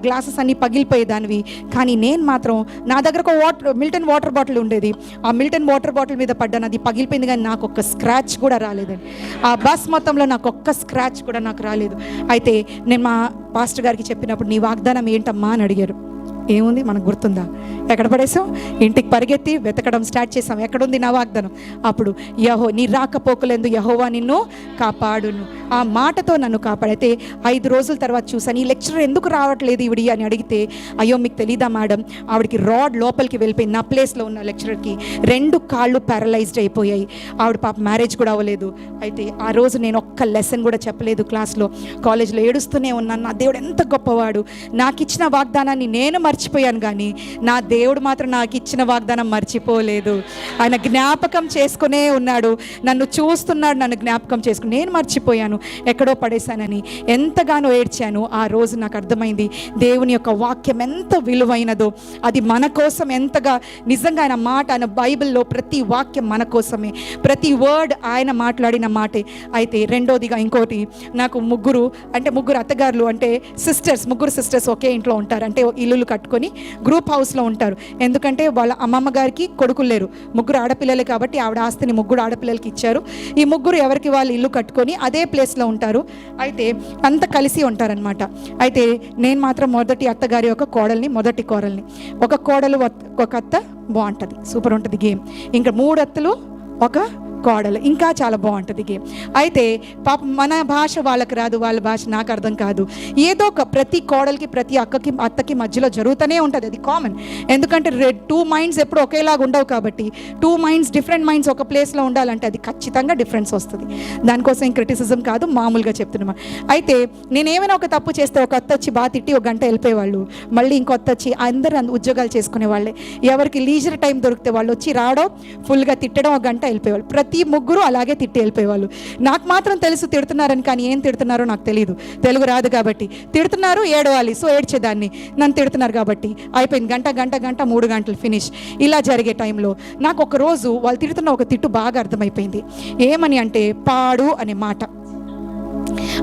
గ్లాసెస్ అన్నీ పగిలిపోయేదానివి. కానీ నేను మాత్రం, నా దగ్గర ఒక మిల్టన్ వాటర్ బాటిల్ ఉండేది, ఆ మిల్టన్ వాటర్ బాటిల్ మీద పడ్డాను, అది పగిలిపోయింది. కానీ నాకు ఒక్క స్క్రాచ్ కూడా రాలేదండి. ఆ బస్ మొత్తంలో నాకు ఒక్క స్క్రాచ్ కూడా నాకు రాలేదు. అయితే నేను మా పాస్టర్ గారికి చెప్పినప్పుడు, నీ వాగ్దానం ఏంటమ్మా అని అడిగారు. ఏముంది మనకు గుర్తుందా? ఎక్కడ పడేసాం? ఇంటికి పరిగెత్తి వెతకడం స్టార్ట్ చేసాం, ఎక్కడుంది నా వాగ్దానం. అప్పుడు నీ రాకపోకలందు యెహోవా నిన్ను కాపాడును, ఆ మాటతో నన్ను కాపాడైతే 5 రోజుల తర్వాత చూసాను, ఈ లెక్చరర్ ఎందుకు రావట్లేదు ఇవిడి అని అడిగితే, అయ్యో మీకు తెలీదా మేడం, ఆవిడకి రాడ్ లోపలికి వెళ్ళిపోయింది. నా ప్లేస్లో ఉన్న లెక్చరర్కి 2 కాళ్ళు ప్యారలైజ్డ్ అయిపోయాయి. ఆవిడ పాప మ్యారేజ్ కూడా అవ్వలేదు. అయితే ఆ రోజు నేను ఒక్క లెసన్ కూడా చెప్పలేదు క్లాస్లో, కాలేజ్లో ఏడుస్తూనే ఉన్నాను. నా దేవుడు ఎంత గొప్పవాడు, నాకు ఇచ్చిన వాగ్దానాన్ని నేను మర్చిపోయాను, కానీ నా దేవుడు మాత్రం నాకు ఇచ్చిన వాగ్దానం మర్చిపోలేదు. ఆయన జ్ఞాపకం చేసుకునే ఉన్నాడు, నన్ను చూస్తున్నాడు, నన్ను జ్ఞాపకం చేసుకుని. నేను మర్చిపోయాను, ఎక్కడో పడేశానని ఎంతగానో ఏడ్చాను. ఆ రోజు నాకు అర్థమైంది దేవుని యొక్క వాక్యం ఎంత విలువైనదో, అది మన కోసం ఎంతగా, నిజంగా ఆయన మాట, ఆయన బైబిల్లో ప్రతి వాక్యం మన కోసమే. ప్రతి వర్డ్ ఆయన మాట్లాడిన నిజమైన మాటే. అయితే రెండోదిగా ఇంకోటి, నాకు ముగ్గురు అత్తగారులు అంటే ముగ్గురు సిస్టర్స్ ఒకే ఇంట్లో ఉంటారు. అంటే ఇల్లులు కట్టుకొని గ్రూప్ హౌస్లో ఉంటారు. ఎందుకంటే వాళ్ళ అమ్మమ్మ గారికి కొడుకులు లేరు, ముగ్గురు ఆడపిల్లలే కాబట్టి ఆవిడ ఆస్తిని ముగ్గురు ఆడపిల్లలకి ఇచ్చారు. ఈ ముగ్గురు ఎవరికి వాళ్ళు ఇల్లు కట్టుకొని అదే ప్లేస్లో ఉంటారు. అయితే అంత కలిసి ఉంటారనమాట. అయితే నేను మాత్రం అత్తగారి మొదటి కోడల్ని. ఒక కోడలు ఒక అత్త బాగుంటుంది, సూపర్ ఉంటుంది గేమ్. ఇంకా 3 అత్తలు ఒక కోడలు, ఇంకా చాలా బాగుంటుంది గేమ్. అయితే పాప మన భాష వాళ్ళకి రాదు, వాళ్ళ భాష నాకు అర్థం కాదు. ఏదో ఒక ప్రతి కోడలికి ప్రతి అత్తకి మధ్యలో జరుగుతూనే ఉంటుంది. అది కామన్. ఎందుకంటే 2 మైండ్స్ ఎప్పుడు ఒకేలాగా ఉండవు కాబట్టి 2 మైండ్స్ డిఫరెంట్ మైండ్స్ ఒక ప్లేస్లో ఉండాలంటే అది ఖచ్చితంగా డిఫరెన్స్ వస్తుంది. దానికోసం క్రిటిసిజం కాదు, మామూలుగా చెప్తున్నామా. అయితే నేనేమైనా ఒక తప్పు చేస్తే ఒక అత్త వచ్చి బాగా తిట్టి 1 గంట వెళ్ళిపోయేవాళ్ళు. మళ్ళీ ఇంకొత్త వచ్చి అందరూ ఉద్యోగాలు చేసుకునే వాళ్ళే, ఎవరికి లీజర్ టైం దొరికితే వాళ్ళు వచ్చి రావడం, ఫుల్గా తిట్టడం, 1 గంట వెళ్ళిపోయేవాళ్ళు. ప్రతి ముగ్గురు అలాగే తిట్టి వెళ్ళిపోయేవాళ్ళు. నాకు మాత్రం తెలుసు తిడుతున్నారని, కానీ ఏం తిడుతున్నారో నాకు తెలియదు, తెలుగు రాదు కాబట్టి. తిడుతున్నారు, ఏడవాలి, సో ఏడ్చేదాన్ని. నన్ను తిడుతున్నారు కాబట్టి అయిపోయింది. గంట 3 గంటలు ఫినిష్. ఇలా జరిగే టైంలో నాకు ఒక రోజు వాళ్ళు తిడుతున్న ఒక తిట్టు బాగా అర్థమైపోయింది. ఏమని అంటే, పాడు అనే మాట.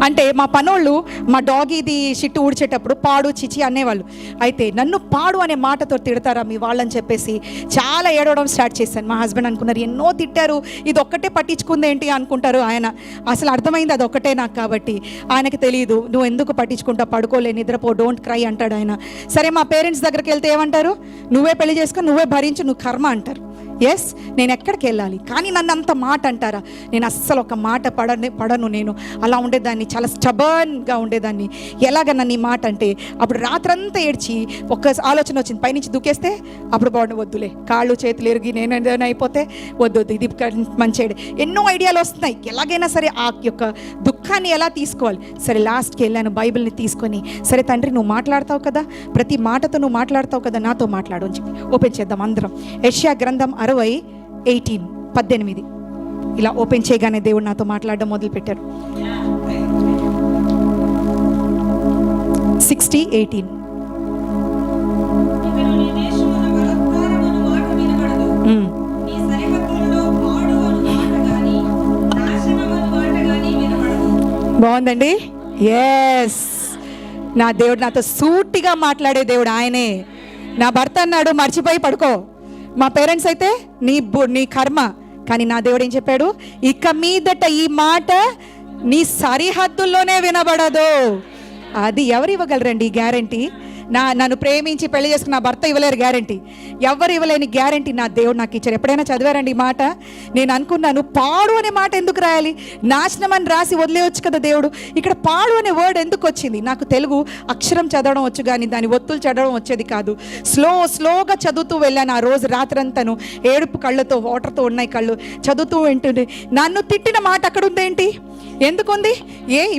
అంటే మా పనోళ్ళు మా డాగీది షిట్టు ఊడ్చేటప్పుడు పాడు చిచి అనేవాళ్ళు. అయితే నన్ను పాడు అనే మాటతో తిడతారా మీ వాళ్ళని చెప్పేసి చాలా ఏడవడం స్టార్ట్ చేశాను. మా హస్బెండ్ అనుకున్నారు ఎన్నో తిట్టారు, ఇది ఒక్కటే పట్టించుకుంది ఏంటి అనుకుంటారు ఆయన. అసలు అర్థమైంది అది ఒక్కటే నాకు కాబట్టి. ఆయనకి తెలియదు, నువ్వు ఎందుకు పట్టించుకుంటావు, పడుకోలే, నిద్రపో, డోంట్ క్రై అంటాడు ఆయన. సరే మా పేరెంట్స్ దగ్గరికి వెళ్తే ఏమంటారు, నువ్వే పెళ్లి చేసుకొని నువ్వే భరించు, నువ్వు కర్మ అంటారు. ఎస్, నేను ఎక్కడికి వెళ్ళాలి, కానీ నన్ను అంత మాట అంటారా? నేను అస్సలు ఒక మాట పడను. నేను అలా ఉండేదాన్ని, చాలా స్టబర్న్గా ఉండేదాన్ని. ఎలాగ నన్ను ఈ మాట అంటే, అప్పుడు రాత్రంతా ఏడ్చి ఒక ఆలోచన వచ్చింది, పైనుంచి దూకేస్తే అప్పుడు బాగుండు, వద్దులే, కాళ్ళు చేతులు ఎరిగి నేను ఏదైనా అయిపోతే వద్దు, ఇది మంచిది. ఎన్నో ఐడియాలు వస్తున్నాయి, ఎలాగైనా సరే ఆ యొక్క దుఃఖాన్ని ఎలా తీసుకోవాలి. సరే లాస్ట్కి వెళ్ళాను, బైబిల్ని తీసుకొని, సరే తండ్రి నువ్వు మాట్లాడతావు కదా, ప్రతి మాటతో నువ్వు మాట్లాడతావు కదా, నాతో మాట్లాడు అని చెప్పి ఓపెన్ చేద్దాం అందరం. యెషయా గ్రంథం 18 ఇలా ఓపెన్ చేయగానే దేవుడు నాతో మాట్లాడడం మొదలు పెట్టారు. 60:18. బాగుందండి. ఎస్, నా దేవుడు నాతో సూటిగా మాట్లాడే దేవుడు ఆయనే. నా భర్త అన్నాడు మర్చిపోయి పడుకో, మా పేరెంట్స్ అయితే నీ కర్మ, కానీ నా దేవుడు ఏం చెప్పాడు, ఇక మీదట ఈ మాట నీ సరిహద్దుల్లోనే వినబడదు. అది ఎవరు ఇవ్వగలరండి ఈ గ్యారంటీ? నన్ను ప్రేమించి పెళ్లి చేసుకున్న నా భర్త ఇవ్వలేరు గ్యారంటీ, ఎవరు ఇవ్వలేని గ్యారంటీ నా దేవుడు నాకు ఇచ్చారు. ఎప్పుడైనా చదివారండి ఈ మాట? నేను అనుకున్నాను, పాడు అనే మాట ఎందుకు రాయాలి, నాశనం అని రాసి వదిలేయచ్చు కదా దేవుడు. ఇక్కడ పాడు అనే వర్డ్ ఎందుకు వచ్చింది? నాకు తెలుగు అక్షరం చదవడం వచ్చు, కానీ దాని ఒత్తులు చదవడం వచ్చేది కాదు. స్లోగా చదువుతూ వెళ్ళాను. ఆ రోజు రాత్రంతను ఏడుపు కళ్ళతో, వాటర్తో ఉన్నాయి కళ్ళు, చదువుతూ వింటుంది. నన్ను తిట్టిన మాట అక్కడ ఉందేంటి, ఎందుకుంది?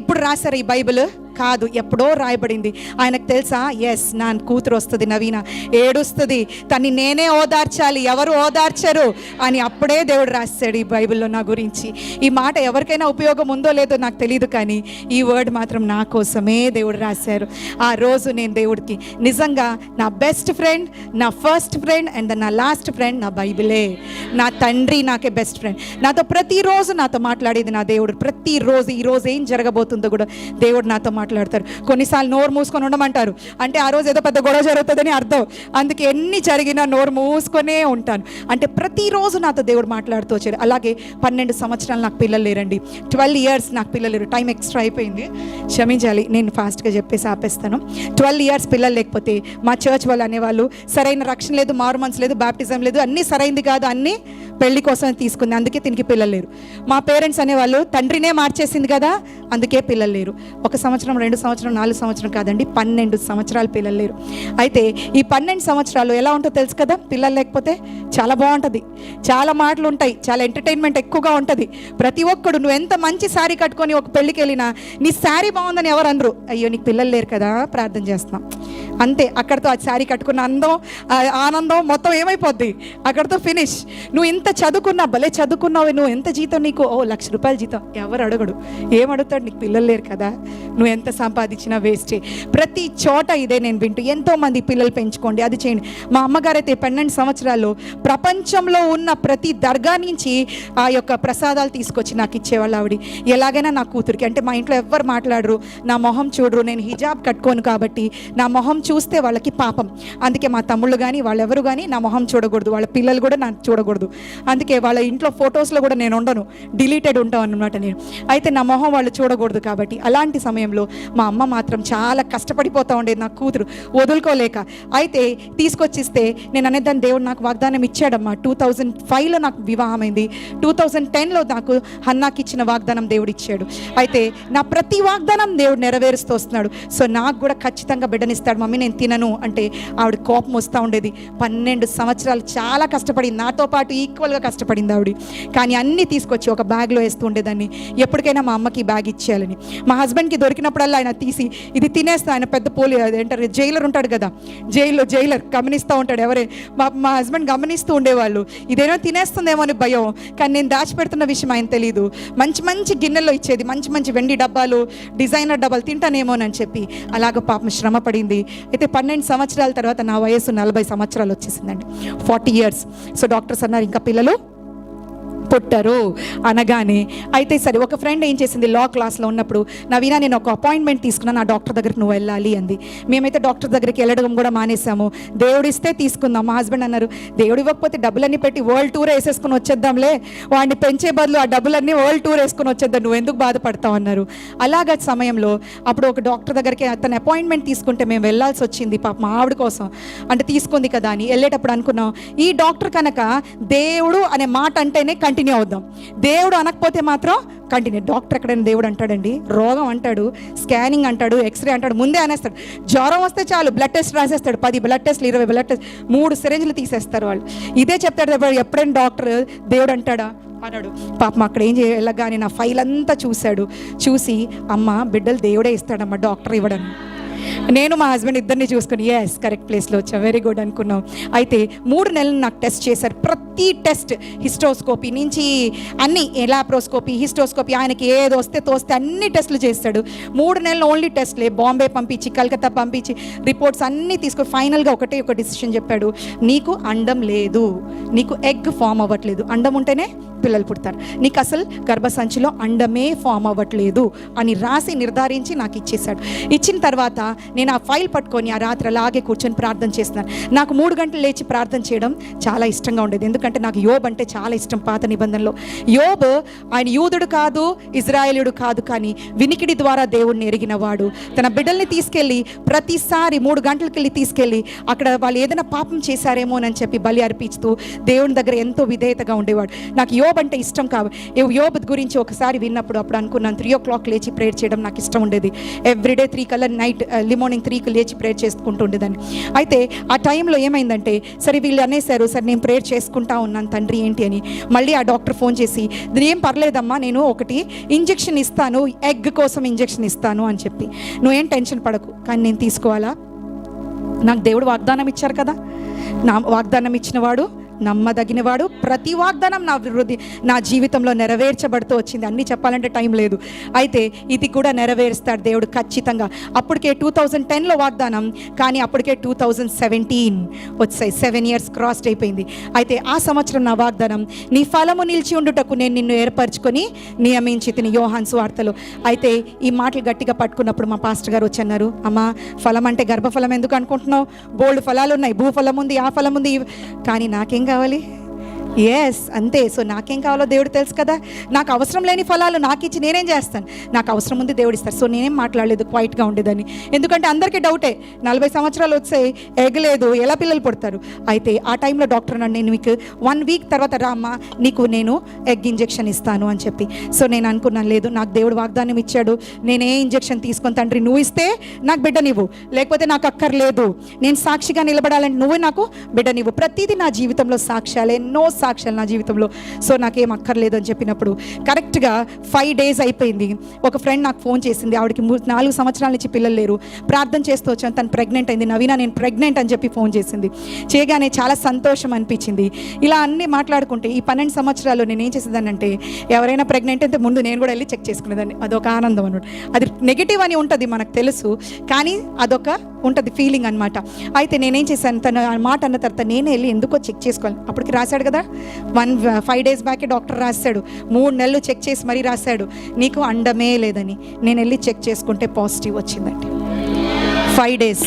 ఇప్పుడు రాశారు ఈ బైబిల్? కాదు, ఎప్పుడో రాయబడింది. ఆయనకు తెలుసా, ఎస్ నా కూతురు వస్తుంది, నవీన ఏడుస్తుంది, తన్ని నేనే ఓదార్చాలి, ఎవరు ఓదార్చరు అని అప్పుడే దేవుడు రాశాడు ఈ బైబిల్లో నా గురించి. ఈ మాట ఎవరికైనా ఉపయోగం ఉందో లేదో నాకు తెలియదు, కానీ ఈ వర్డ్ మాత్రం నా కోసమే దేవుడు రాశారు. ఆ రోజు నేను దేవుడికి నిజంగా నా బెస్ట్ ఫ్రెండ్, నా ఫస్ట్ ఫ్రెండ్ అండ్ నా లాస్ట్ ఫ్రెండ్ నా బైబిలే. నా తండ్రి నాకే బెస్ట్ ఫ్రెండ్. నాతో ప్రతిరోజు నాతో మాట్లాడేది నా దేవుడు. ప్రతిరోజు ఈరోజు ఏం జరగబోతుందో కూడా దేవుడు నాతో మాట్లాడతారు. కొన్నిసార్లు నోరు మూసుకొని ఉండమంటారు, అంటే ఆ రోజు ఏదో పెద్ద గొడవ జరుగుతుందని అర్థం. అందుకే ఎన్ని జరిగినా నోరు మూసుకొనే ఉంటాను. అంటే ప్రతిరోజు నాతో దేవుడు మాట్లాడుతూ వచ్చారు. అలాగే 12 సంవత్సరాలు నాకు పిల్లలు లేరండి. 12 years నాకు పిల్లలు లేరు. టైం ఎక్స్ట్రా అయిపోయింది, క్షమించాలి, నేను ఫాస్ట్గా చెప్పేసి ఆపేస్తాను. 12 years పిల్లలు లేకపోతే మా చర్చ్ వాళ్ళు అనేవాళ్ళు, సరైన రక్షణ లేదు, మారుమనసు లేదు, బాప్టిజం లేదు, అన్నీ సరైంది కాదు, అన్నీ పెళ్లి కోసం తీసుకుంది, అందుకే దీనికి పిల్లలు లేరు. మా పేరెంట్స్ అనేవాళ్ళు, తండ్రినే మార్చేసింది కదా, అందుకే పిల్లలు లేరు. 1 సంవత్సరం, 2 సంవత్సరం, 4 సంవత్సరం కాదండి, 12 సంవత్సరాలు పిల్లలు లేరు. అయితే ఈ 12 సంవత్సరాలు ఎలా ఉంటుందో తెలుసు కదా, పిల్లలు లేకపోతే చాలా బాగుంటుంది, చాలా మాటలు ఉంటాయి, చాలా ఎంటర్టైన్మెంట్ ఎక్కువగా ఉంటుంది. ప్రతి ఒక్కడు నువ్వు ఎంత మంచి శారీ కట్టుకొని ఒక పెళ్ళికి వెళ్ళినా నీ శారీ బాగుందని ఎవరు అనరు, అయ్యో నీకు పిల్లలు లేరు కదా, ప్రార్థన చేస్తున్నాం అంతే. అక్కడితో ఆ శారీ కట్టుకున్న ఆనందం మొత్తం ఏమైపోద్ది, అక్కడితో ఫినిష్. నువ్వు ఇంత చదువుకున్నా, భలే చదువుకున్నావు, నువ్వు ఎంత జీతం నీకు? 1,00,000 రూపాయల జీతం. ఎవరు అడగడు. ఏమడుగుతాడు? నీకు పిల్లలు లేరు కదా, నువ్వు ఎంత సంపాదించినా వేస్టే. ప్రతి చోట ఇదే నేను వింటూ, ఎంతోమంది పిల్లలు పెంచుకోండి, అది చేయండి. మా అమ్మగారైతే 12 సంవత్సరాల్లో ప్రపంచంలో ఉన్న ప్రతి దర్గా నుంచి ఆ యొక్క ప్రసాదాలు తీసుకొచ్చి నాకు ఇచ్చేవాళ్ళు ఆవిడ. ఎలాగైనా నా కూతురికి, అంటే మా ఇంట్లో ఎవ్వరు మాట్లాడరు, నా మొహం చూడరు, నేను హిజాబ్ కట్టుకోను కాబట్టి నా మొహం చూస్తే వాళ్ళకి పాపం. అందుకే మా తమ్ముళ్ళు కానీ వాళ్ళెవరు కానీ నా మొహం చూడకూడదు, వాళ్ళ పిల్లలు కూడా నాకు చూడకూడదు. అందుకే వాళ్ళ ఇంట్లో ఫొటోస్లో కూడా నేను ఉండను, డిలీటెడ్ ఉంటాను అనమాట నేను. అయితే నా మొహం వాళ్ళు చూడకూడదు కాబట్టి అలాంటి సమయంలో మా అమ్మ మాత్రం చాలా కష్టపడిపోతూ ఉండేది, నా కూతురు వదులుకోలేక. అయితే తీసుకొచ్చిస్తే నేను అనేదాన్ని, దేవుడు నాకు వాగ్దానం ఇచ్చాడమ్మా. 2005లో నాకు వివాహం అయింది, 2010లో నాకు హన్నాకి ఇచ్చిన వాగ్దానం దేవుడు ఇచ్చాడు. అయితే నా ప్రతి వాగ్దానం దేవుడు నెరవేరుస్తూ వస్తున్నాడు. సో నాకు కూడా ఖచ్చితంగా బిడ్డనిస్తాడు. మమ్మీ నేను తినను అంటే ఆవిడ కోపం వస్తూ ఉండేది. 12 సంవత్సరాలు చాలా కష్టపడింది, నాతో పాటు ఈక్వల్గా కష్టపడింది ఆవిడ. కానీ అన్నీ తీసుకొచ్చి ఒక బ్యాగ్లో వేస్తూ ఉండేదాన్ని, ఎప్పటికైనా మా అమ్మకి బ్యాగ్ ఇచ్చేయాలని. మా హస్బెండ్కి దొరికినప్పుడల్లా ఆయన తీసి ఇది తినేస్తా. ఆయన పెద్ద అదేంటారు జైలర్ ఉంటాడు కదా, జైలర్ గమనిస్తూ ఉంటాడు. మా హస్బెండ్ గమనిస్తూ ఉండేవాళ్ళు, ఇదేమో తినేస్తుందేమో అని భయం. కానీ నేను దాచిపెడుతున్న విషయం ఆయన తెలీదు. మంచి మంచి గిన్నెల్లో ఇచ్చేది, మంచి మంచి వెండి డబ్బాలు, డిజైనర్ డబ్బాలు, తింటానేమోనని చెప్పి అలాగ పాపం శ్రమ పడింది. అయితే 12 సంవత్సరాల తర్వాత నా వయసు 40 సంవత్సరాలు వచ్చేసిందండి, 40 ఇయర్స్. సో డాక్టర్స్ అన్నారు ఇంకా పిల్లలు పుట్టరు అనగానే, అయితే సరే ఒక ఫ్రెండ్ ఏం చేసింది, లా క్లాస్లో ఉన్నప్పుడు, నవీనా నేను ఒక అపాయింట్మెంట్ తీసుకున్నాను, నా డాక్టర్ దగ్గరికి నువ్వు వెళ్ళాలి అంది. మేమైతే డాక్టర్ దగ్గరికి వెళ్ళడం కూడా మానేసాము, దేవుడిస్తే తీసుకుందాం. మా హస్బెండ్ అన్నారు, దేవుడు ఇవ్వకపోతే డబ్బులన్నీ పెట్టి వరల్డ్ టూర్ వేసేసుకుని వచ్చేద్దాంలే, వాడిని పెంచే బదులు ఆ డబ్బులన్నీ వరల్డ్ టూర్ వేసుకుని వచ్చేద్దాం, నువ్వు ఎందుకు బాధపడతావు అన్నారు. అలాగ సమయంలో అప్పుడు ఒక డాక్టర్ దగ్గరికి అతను అపాయింట్మెంట్ తీసుకుంటే మేము వెళ్ళాల్సి వచ్చింది, పాప మా ఆవిడ కోసం అంటే తీసుకుంది కదా అని. వెళ్ళేటప్పుడు అనుకున్నాం, ఈ డాక్టర్ కనుక దేవుడు అనే మాట అంటేనే కంటిన్యూ అవుదాం, దేవుడు అనకపోతే మాత్రం కంటిన్యూ. డాక్టర్ ఎక్కడైనా దేవుడు అంటాడండి? రోగం అంటాడు, స్కానింగ్ అంటాడు, ఎక్స్రే అంటాడు, ముందే అనేస్తాడు. జ్వరం వస్తే చాలు బ్లడ్ టెస్ట్ రాసేస్తాడు, 10 బ్లడ్ టెస్ట్లు, 20 బ్లడ్ టెస్ట్, 3 సిరంజ్లు తీసేస్తారు వాళ్ళు. ఇదే చెప్తాడు. ఎప్పుడైనా డాక్టర్ దేవుడు అంటాడా? అన్నాడు. పాపం అక్కడ ఏం చేయగానే నా ఫైల్ అంతా చూసి అమ్మ బిడ్డలు దేవుడే ఇస్తాడమ్మా, డాక్టర్ ఇవ్వడం. నేను మా హస్బెండ్ ఇద్దరిని చూసుకుని ఎస్ కరెక్ట్ ప్లేస్లో వచ్చా, వెరీ గుడ్ అనుకున్నాం. అయితే 3 నెలలు నాకు టెస్ట్ చేశారు. ప్రతి టెస్ట్, హిస్టోస్కోపీ నుంచి అన్ని, లాప్రోస్కోపీ, హిస్టోస్కోపీ, ఆయనకి ఏది వస్తే తోస్తే అన్ని టెస్టులు చేస్తాడు. 3 నెలలు ఓన్లీ టెస్ట్లే. బాంబే పంపించి, కలకత్తా పంపించి రిపోర్ట్స్ అన్నీ తీసుకొని ఫైనల్గా ఒక డిసిషన్ చెప్పాడు, నీకు అండం లేదు, నీకు ఎగ్ ఫామ్ అవ్వట్లేదు, అండం ఉంటేనే పిల్లలు పుడతారు, నీకు అసలు గర్భసంచిలో అండమే ఫామ్ అవ్వట్లేదు అని రాసి నిర్ధారించి నాకు ఇచ్చేశాడు. ఇచ్చిన తర్వాత నేను ఆ ఫైల్ పట్టుకొని ఆ రాత్రి అలాగే కూర్చొని ప్రార్థన చేస్తున్నాను. నాకు 3 గంటలు లేచి ప్రార్థన చేయడం చాలా ఇష్టంగా ఉండేది, ఎందుకంటే నాకు యోబ్ అంటే చాలా ఇష్టం. పాత నిబంధనలో యోబ్, ఆయన యూదుడు కాదు, ఇజ్రాయేలుడు కాదు, కానీ వినికిడి ద్వారా దేవుడిని ఎరిగినవాడు. తన బిడ్డల్ని తీసుకెళ్ళి ప్రతిసారి 3 గంటలకి వెళ్ళి తీసుకెళ్ళి అక్కడ వాళ్ళు ఏదైనా పాపం చేశారేమోనని చెప్పి బలి అర్పిస్తూ దేవుని దగ్గర ఎంతో విధేయతగా ఉండేవాడు. నాకు యోబ్ అంటే ఇష్టం యోబ్ గురించి ఒకసారి విన్నప్పుడు అప్పుడు అనుకున్నాను, 3 o'clock లేచి ప్రేయర్ చేయడం నాకు ఇష్టం ఉండేది. ఎవ్రీడే 3 కల్లా నైట్ మార్నింగ్ 3కి లేచి ప్రేయర్ చేసుకుంటూ ఉండేదాన్ని. అయితే ఆ టైంలో ఏమైందంటే, సరే వీళ్ళు అనేసారు, సరే నేను ప్రేయర్ చేసుకుంటా ఉన్నాను తండ్రి ఏంటి అని. మళ్ళీ ఆ డాక్టర్ ఫోన్ చేసి, ఏం పర్లేదమ్మా, నేను ఒకటి ఇంజెక్షన్ ఇస్తాను, ఎగ్ కోసం ఇంజెక్షన్ ఇస్తాను అని చెప్పి, నువ్వేం టెన్షన్ పడకు, కానీ నేను తీసుకోవాలా? నాకు దేవుడు వాగ్దానం ఇచ్చారు కదా, నా వాగ్దానం ఇచ్చినవాడు నమ్మదగినవాడు, ప్రతి వాగ్దానం నా జీవితంలో నెరవేర్చబడుతూ వచ్చింది. అన్నీ చెప్పాలంటే టైం లేదు. అయితే ఇది కూడా నెరవేరుస్తాడు దేవుడు ఖచ్చితంగా. అప్పటికే 2010లో వాగ్దానం, కానీ అప్పటికే 2017 వచ్చాయి, 7 years క్రాస్ అయిపోయింది. అయితే ఆ సంవత్సరం నా వాగ్దానం, నీ ఫలము నిలిచి ఉండుటకు నేను నిన్ను ఏర్పరచుకొని నియమించి తిని, యోహాను సువార్తలో. అయితే ఈ మాటలు గట్టిగా పట్టుకున్నప్పుడు మా పాస్టర్ గారు వచ్చి అన్నారు, అమ్మా ఫలం అంటే గర్భఫలం ఎందుకు అనుకుంటున్నావు? బోల్డ్ ఫలాలు ఉన్నాయి, భూఫలం ఉంది, ఆ ఫలం ఉంది, కానీ నాకేం కావాలి? ఎస్ అంతే. సో నాకేం కావాలో దేవుడు తెలుసు కదా, నాకు అవసరం లేని ఫలాలు నాకు ఇచ్చి నేనేం చేస్తాను? నాకు అవసరం ఉంది, దేవుడు ఇస్తారు. సో నేనేం మాట్లాడలేదు, క్వైట్గా ఉండేదని. ఎందుకంటే అందరికీ డౌటే, 40 సంవత్సరాలు వచ్చాయి, ఎగలేదు, ఎలా పిల్లలు పుడతారు? అయితే ఆ టైంలో డాక్టర్ అన్నాడు, నేను మీకు 1 week తర్వాత రామ్మా, నీకు నేను ఎగ్ ఇంజెక్షన్ ఇస్తాను అని చెప్పి. సో నేను అనుకున్నాను, లేదు, నాకు దేవుడు వాగ్దానం ఇచ్చాడు, నేనే ఇంజెక్షన్ తీసుకొని, తండ్రి నువ్వు ఇస్తే నాకు బిడ్డనివ్వు, లేకపోతే నాకు అక్కర్లేదు, నేను సాక్షిగా నిలబడాలని, నువ్వే నాకు బిడ్డనివ్వు. ప్రతిదీ నా జీవితంలో సాక్ష్యాలే, ఎన్నో సాక్ష్యాలు నా జీవితంలో. సో నాకేం అక్కర్లేదు అని చెప్పినప్పుడు కరెక్ట్గా 5 days అయిపోయింది. ఒక ఫ్రెండ్ నాకు ఫోన్ చేసింది. ఆవిడకి 4 సంవత్సరాల నుంచి పిల్లలు లేరు, ప్రార్థన చేస్తూ వచ్చాను, తను ప్రెగ్నెంట్ అయింది. నవీన నేను ప్రెగ్నెంట్ అని చెప్పి ఫోన్ చేసింది. చేయగానే చాలా సంతోషం అనిపించింది. ఇలా అన్నీ మాట్లాడుకుంటే ఈ 12 సంవత్సరాలు నేను ఏం చేసేదానంటే, ఎవరైనా ప్రెగ్నెంట్ అయితే ముందు నేను కూడా వెళ్ళి చెక్ చేసుకునేదాన్ని. అదొక ఆనందం అనమాట. అది నెగిటివ్ అని ఉంటుంది మనకు తెలుసు, కానీ అదొక ఉంటుంది ఫీలింగ్ అనమాట. అయితే నేనేం చేశాను, తను ఆ మాట అన్న తర్వాత నేనే వెళ్ళి ఎందుకో చెక్ చేసుకోవాలి. అప్పటికి రాశాడు కదా, 5 days బ్యాకే డాక్టర్ రాశాడు, 3 నెలలు చెక్ చేసి మరీ రాశాడు, నీకు అండమే లేదని. నేను వెళ్ళి చెక్ చేసుకుంటే పాజిటివ్ వచ్చిందండి. 5 days